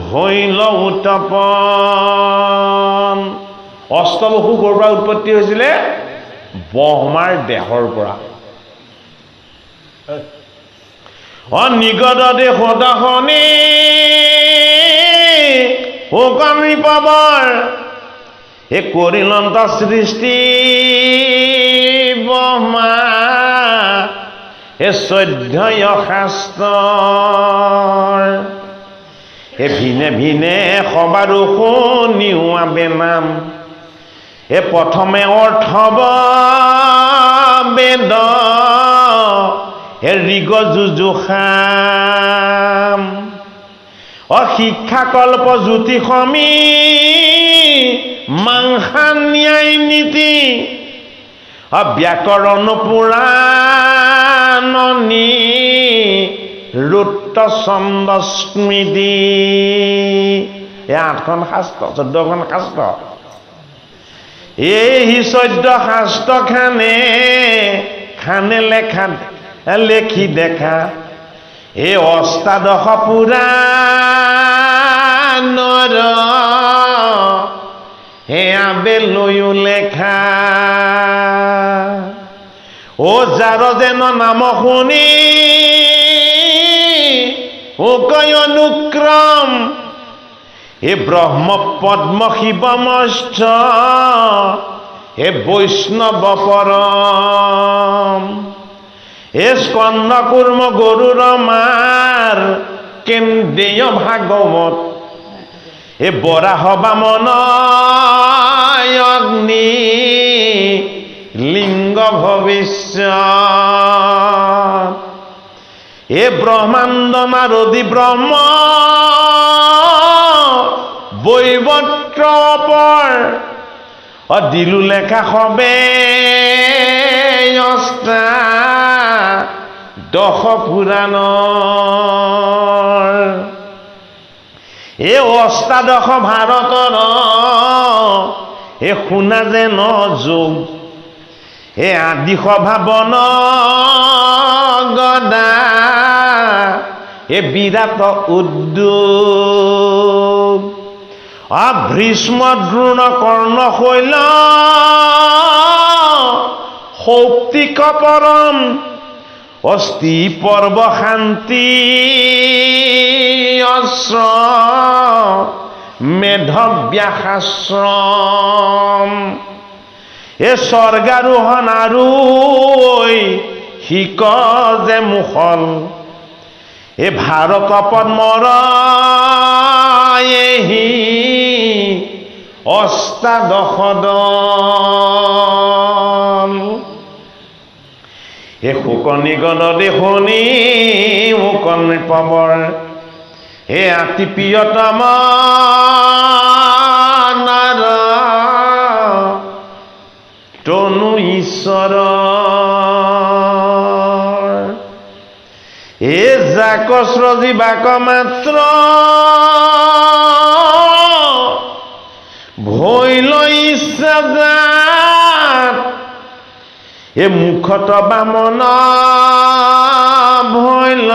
ভৈল উত্তপন অষ্টবসু ক'ৰ পৰা উৎপত্তি হৈছিলে ব্ৰহ্মাৰ দেহৰ পৰা নিগদ দেশ দশনী সুকৰ্ণী পাবৰ কৰিলন্ত সৃষ্টি ব্ৰহ্মা 14 শাস্ত্ৰৰ ভিনে ভিনে সবাৰো শুনিওৱাবে নাম প্ৰথমে অৰ্থব বেদ ঋগ যুযুষাম শিক্ষাকল্প জ্যোতিষমী মাংসা ন্যায় নীতি ব্যাকৰণ পুৰাণনী ৰুত্ত ছন্দ স্মৃতি 8খন শাস্ত্ৰ 14খন শাস্ত্ৰ এই 14 শাস্ত্ৰ খানে লেখি দেখা অষ্টাদশ পুৰাণৰ আবেলৈও লেখা যাৰ যেন নাম শুনি কয় অনুক্ৰম ব্ৰহ্ম পদ্ম শিৱমস্থ বৈষ্ণৱ পৰম স্কন্দ কুৰ্ম গৰুৰ মাৰ কেন্দ্ৰীয় ভাগৱত বৰাহ বামন অগ্নি লিংগ ভৱিষ্যত ব্ৰহ্মাণ্ড নাৰদী ব্ৰহ্ম বৈবত্ৰ অপৰ দিলু লেখা সবে দশ পুৰাণৰ অষ্টাদশ ভাৰতৰ শুনা যেন যোগ আদি সভাবন গদা বিৰাট উদ্যোগ ভীষ্ম দ্ৰোণ কৰ্ণ শৈল সৌপ্তিক পৰম অস্থি পৰ্ব শান্তি মেধব্যাসাশ্ৰম স্বৰ্গাৰোহণ আৰু শিক যে মুখল ভাৰত পদ্মৰ অষ্টাদশ শুকনি গণ দেখনি মুকন পাবৰ আতি প্ৰিয়তম তনু ঈশ্বৰ এ যাক স্ৰজীবাক মাত্ৰ ভৈল ইচ্ছাজাত এ মুখত বামন ভৈল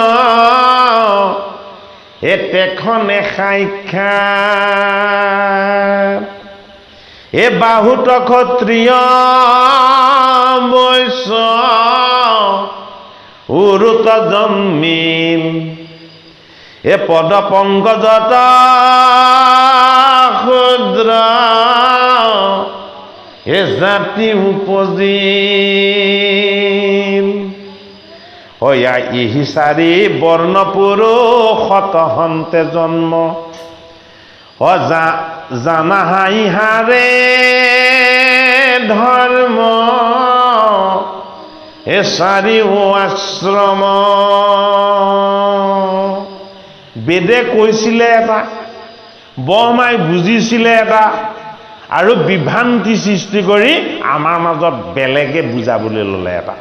এ তেখনে সাক্ষাৎ এ বাহুত ক্ষত্ৰিয় বৈশ্য উৰুত জন্মিল এ পদ পংকজত ক্ষুদ্ৰ এ জাতি উপজিল অয়া ইহি চাৰি বৰ্ণ পুৰুষত হন্তে জন্ম জানাহাই হাৰে ধৰ্ম এ চাৰি আশ্ৰম বেদে কৈছিলে এটা বৰমাই বুজিছিলে এটা আৰু বিভ্ৰান্তি সৃষ্টি কৰি আমাৰ মাজত বেলেগে বুজাবলৈ ল'লে এটা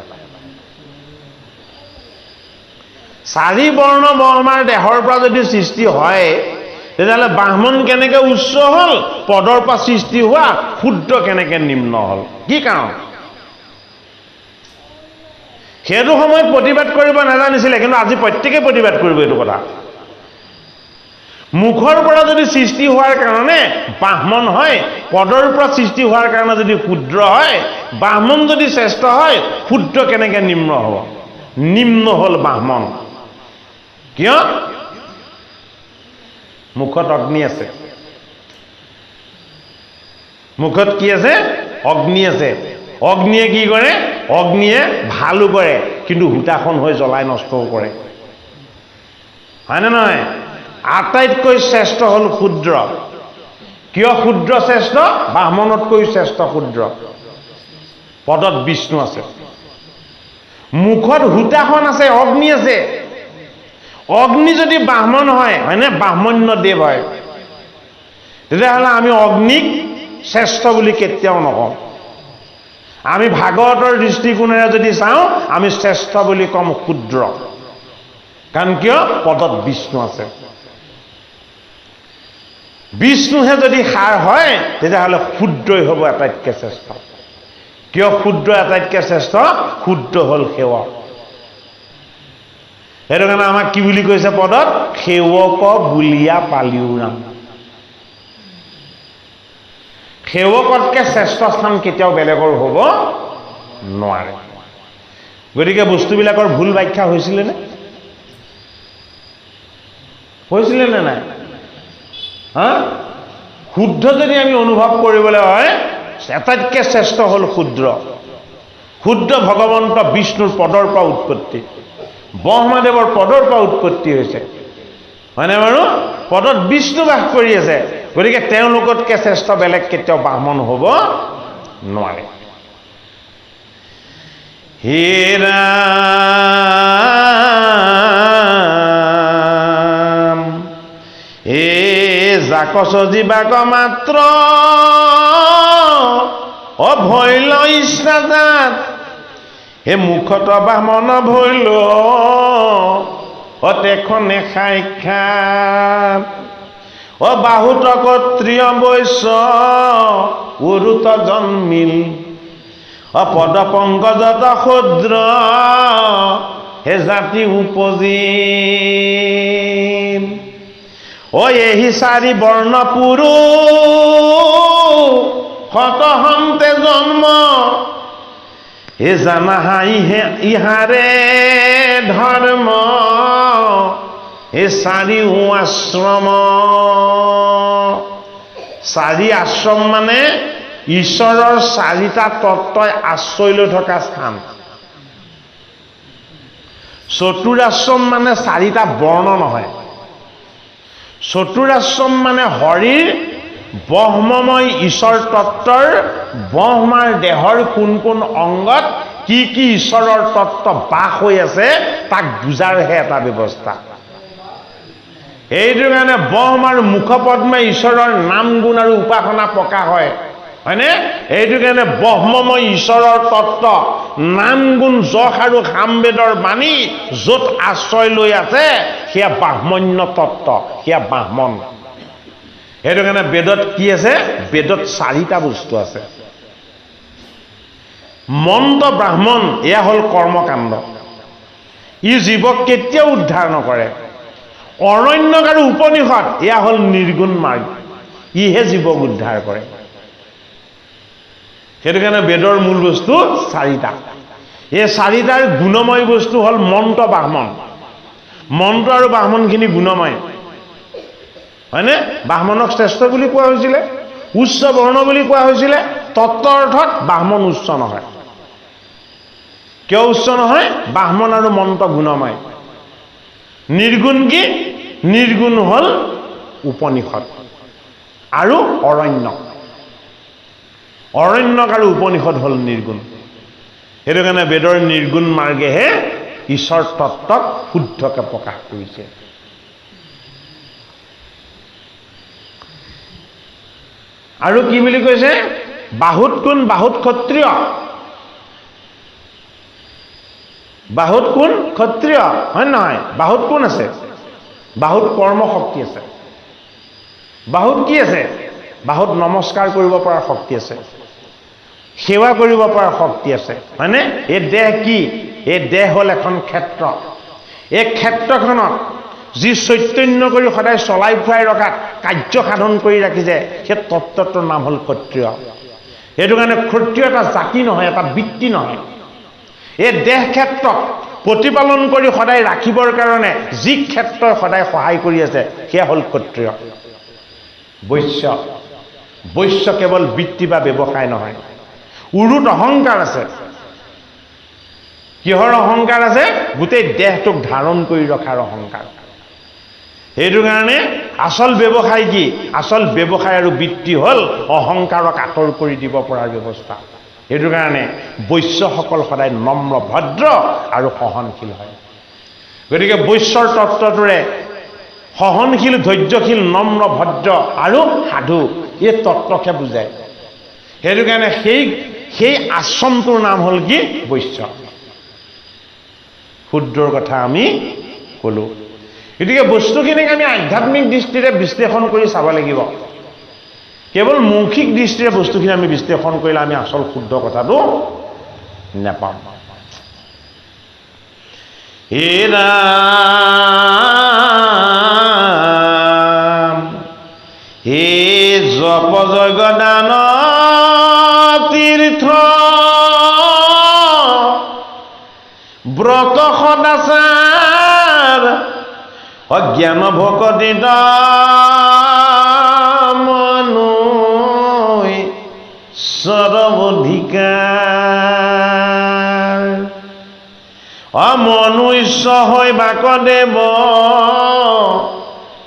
চাৰি বৰ্ণ বৰমাৰ দেহৰ পৰা যদি সৃষ্টি হয় তেতিয়াহ'লে ব্ৰাহ্মণ কেনেকে উচ্চ হ'ল পদৰ পৰা সৃষ্টি হোৱা শুদ্ধ কেনেকে নিম্ন হ'ল কি কাৰণ সেইটো সময়ত প্ৰতিবাদ কৰিব নাজানিছিলে কিন্তু আজি প্ৰত্যেকে প্ৰতিবাদ কৰিব এইটো কথা মুখৰ পৰা যদি সৃষ্টি হোৱাৰ কাৰণে ব্ৰাহ্মণ হয় পদৰ পৰা সৃষ্টি হোৱাৰ কাৰণে যদি শুদ্ৰ হয় ব্ৰাহ্মণ যদি শ্ৰেষ্ঠ হয় শুদ্ধ কেনেকে নিম্ন হ'ব নিম্ন হ'ল ব্ৰাহ্মণ কিয় মুখত অগ্নি আছে মুখত কি আছে অগ্নি আছে অগ্নিয়ে কি কৰে অগ্নিয়ে ভালো কৰে কিন্তু হুতাখন হৈ জ্বলাই নষ্টও কৰে হয়নে নহয় আটাইতকৈ শ্ৰেষ্ঠ হ'ল ক্ষুদ্ৰ কিয় ক্ষুদ্ৰ শ্ৰেষ্ঠ ব্ৰাহ্মণতকৈ শ্ৰেষ্ঠ ক্ষুদ্ৰ পদত বিষ্ণু আছে মুখত হুতাখন আছে অগ্নি আছে অগ্নি যদি ব্ৰাহ্মণ হয় হয়নে ব্ৰাহ্মণ্য দেৱ হয় তেতিয়াহ'লে আমি অগ্নিক শ্ৰেষ্ঠ বুলি কেতিয়াও নকওঁ আমি ভাগৱতৰ দৃষ্টিকোণেৰে যদি চাওঁ আমি শ্ৰেষ্ঠ বুলি কম ক্ষুদ্ৰ কাৰণ কিয় পদত বিষ্ণু আছে বিষ্ণুহে যদি সাৰ হয় তেতিয়াহ'লে ক্ষুদ্ৰই হ'ব আটাইতকৈ শ্ৰেষ্ঠ কিয় ক্ষুদ্ৰ আটাইতকৈ শ্ৰেষ্ঠ ক্ষুদ্ৰ হ'ল সেৱক সেইটো কাৰণে আমাক কি বুলি কৈছে পদত সেৱক বুলিয়া পালিও নাম সেৱকতকৈ শ্ৰেষ্ঠ স্থান কেতিয়াও বেলেগৰ হ'ব নোৱাৰে গতিকে বস্তুবিলাকৰ ভুল ব্যাখ্যা হৈছিলে নে নাই হা শুদ্ধ যদি আমি অনুভৱ কৰিবলৈ হয় আটাইতকৈ শ্ৰেষ্ঠ হ'ল ক্ষুদ্ৰ ক্ষুদ্ৰ ভগৱন্ত বিষ্ণুৰ পদৰ পৰা উৎপত্তি ব্ৰহ্মদেৱৰ পদৰ পৰা উৎপত্তি হৈছে হয়নে বাৰু পদত বিষ্ণু বাস কৰি আছে গতিকে তেওঁলোকতকৈ শ্ৰেষ্ঠ বেলেগ কেতিয়াও ব্ৰাহ্মণ হ'ব নোৱাৰে হে ৰাম এ যাক সজীবাক মাত্ৰ অভৈল ইচ্ছাজাত হে মুখত বামন ভৈল তেখনে সাক্ষাৎ বাহুত ক্ষত্ৰিয় বৈশ্য উৰুত জন্মিল পদ পংকজত ক্ষুদ্ৰ হে জাতি উপজিল এহি চাৰি বৰ্ণ পুৰুষত হন্তে জন্ম এ জানাহাই ইহাৰে ধৰ্ম এ চাৰি আশ্ৰম চাৰি আশ্ৰম মানে ঈশ্বৰৰ চাৰিটা তত্ত্বই আশ্ৰয় লৈ থকা স্থান চতুৰাশ্ৰম মানে চাৰিটা বৰ্ণ নহয় চতুৰাশ্ৰম মানে হৰিৰ ব্ৰহ্মময় ঈশ্বৰ তত্ত্বৰ ব্ৰহ্মাৰ দেহৰ কোন কোন অংগত কি কি ঈশ্বৰৰ তত্ত্ব বাস হৈ আছে তাক বুজাৰহে এটা ব্যৱস্থা এইটো কাৰণে ব্ৰহ্মাৰ মুখপদ্মে ঈশ্বৰৰ নাম গুণ আৰু উপাসনা প্ৰকাশ হয় হয়নে? এইটো কাৰণে ব্ৰহ্মময় ঈশ্বৰৰ তত্ত্ব, নাম গুণ যশ আৰু সামবেদৰ বাণী য'ত আশ্ৰয় লৈ আছে সেয়া ব্ৰাহ্মণ্য তত্ত্ব, সেয়া ব্ৰাহ্মণ। সেইটো কাৰণে বেদত কি আছে? বেদত 4টা বস্তু আছে। মন্ত্ৰ ব্ৰাহ্মণ, এয়া হ'ল কৰ্মকাণ্ড, ই জীৱক কেতিয়াও উদ্ধাৰ নকৰে। অৰণ্যক আৰু উপনিষদ, এয়া হ'ল নিৰ্গুণ মাৰ্গ, ইহে জীৱক উদ্ধাৰ কৰে। সেইটো কাৰণে বেদৰ মূল বস্তু 4টা। এই 4টাৰ গুণময় বস্তু হ'ল মন্ত্ৰ ব্ৰাহ্মণ। মন্ত্ৰ আৰু ব্ৰাহ্মণখিনি গুণময়, হয়নে? ব্ৰাহ্মণক শ্ৰেষ্ঠ বুলি কোৱা হৈছিলে, উচ্চ বৰ্ণ বুলি কোৱা হৈছিলে। তত্ত্ব অৰ্থত ব্ৰাহ্মণ উচ্চ নহয়। কিয় উচ্চ নহয়? ব্ৰাহ্মণ আৰু মন্ত্ৰ গুণময়। নিৰ্গুণ কি? নিৰ্গুণ হ'ল উপনিষদ আৰু অৰণ্যক। অৰণ্যক আৰু উপনিষদ হ'ল নিৰ্গুণ। সেইটো কাৰণে বেদৰ নিৰ্গুণ মাৰ্গেহে ঈশ্বৰ তত্ত্বক শুদ্ধকৈ প্ৰকাশ কৰিছে। আৰু কি বুলি কৈছে? বাহুত কোন? বাহুত ক্ষত্ৰিয়। বাহুত কোন? ক্ষত্ৰিয়, হয় নহয়? বাহুত কোন আছে? বাহুত কৰ্মশক্তি আছে। বাহুত কি আছে? বাহুত নমস্কাৰ কৰিব পৰা শক্তি আছে, সেৱা কৰিব পৰা শক্তি আছে, হয়নে? এই দেহ কি? এই দেহ হ'ল এখন ক্ষেত্ৰ। এই ক্ষেত্ৰখনত যি চৈতন্য কৰি সদায় চলাই ফুৰাই ৰখাত কাৰ্য সাধন কৰি ৰাখিছে, সেই তত্ত্বটোৰ নাম হ'ল ক্ষত্ৰিয়। সেইটো কাৰণে ক্ষত্ৰিয় এটা জাতি নহয়, এটা বৃত্তি নহয়। এই দেহ ক্ষেত্ৰক প্ৰতিপালন কৰি সদায় ৰাখিবৰ কাৰণে যি ক্ষেত্ৰই সদায় সহায় কৰি আছে, সেয়া হ'ল ক্ষত্ৰিয়। বৈশ্য, বৈশ্য কেৱল বৃত্তি বা ব্যৱসায় নহয়, উৰুত অহংকাৰ আছে। কিহৰ অহংকাৰ আছে? গোটেই দেহটোক ধাৰণ কৰি ৰখাৰ অহংকাৰ। সেইটো কাৰণে আচল ব্যৱসায় কি? আচল ব্যৱসায় আৰু বৃত্তি হ'ল অহংকাৰক আঁতৰ কৰি দিব পৰাৰ ব্যৱস্থা। সেইটো কাৰণে বৈশ্যসকল সদায় নম্ৰ, ভদ্ৰ আৰু সহনশীল হয়। গতিকে বৈশ্যৰ তত্ত্বটোৰে সহনশীল, ধৈৰ্যশীল, নম্ৰ, ভদ্ৰ আৰু সাধু, এই তত্ত্বকে বুজায়। সেইটো কাৰণে সেই আশ্ৰমটোৰ নাম হ'ল কি? বৈশ্য। শুদ্ৰৰ কথা আমি ক'লো। গতিকে বস্তুখিনিক আমি আধ্যাত্মিক দৃষ্টিৰে বিশ্লেষণ কৰি চাব লাগিব। কেৱল মৌখিক দৃষ্টিৰে বস্তুখিনি আমি বিশ্লেষণ কৰিলে আমি আচল শুদ্ধ কথাটো নাপাম। হে ৰাম, হে জপ জগদান তীৰ্থ, ব্ৰত সদাচাৰ অজ্ঞান ভকতি দামনৈ সৰ্বধিকাৰ, অমনুষ্য হৈ বাকদেৱ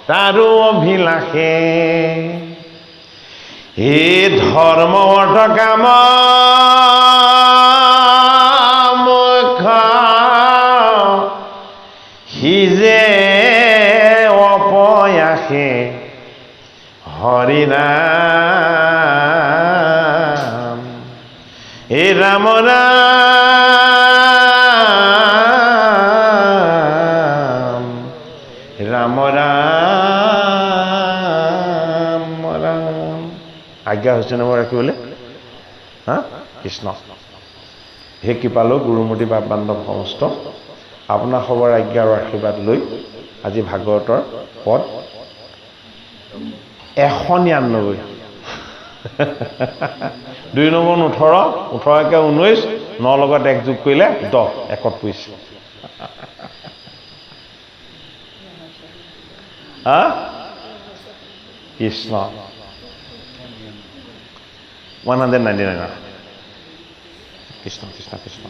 তাৰো অভিলাষে, হে ধৰ্ম অৰ্থ কাম মোক্ষ, সিজে অপয়াসে হৰি নাম, হে ৰাম ৰাম, ৰাম ৰাম ৰাম। আজ্ঞা হৈছে নে মই ৰাখিবলৈ? হা? কৃষ্ণ। হে কৃপালো গুৰুমূৰ্তি বাপ বান্ধৱ সমস্ত, আপোনাৰ খবৰ আজ্ঞা আৰু আশীৰ্বাদ লৈ আজি ভাগৱতৰ পদ 199 2 নম্বৰ 18, 18 19, 9 লগত 1 যোগ কৰিলে 10, 31। হা? কৃষ্ণ 199। কৃষ্ণ কৃষ্ণ কৃষ্ণ।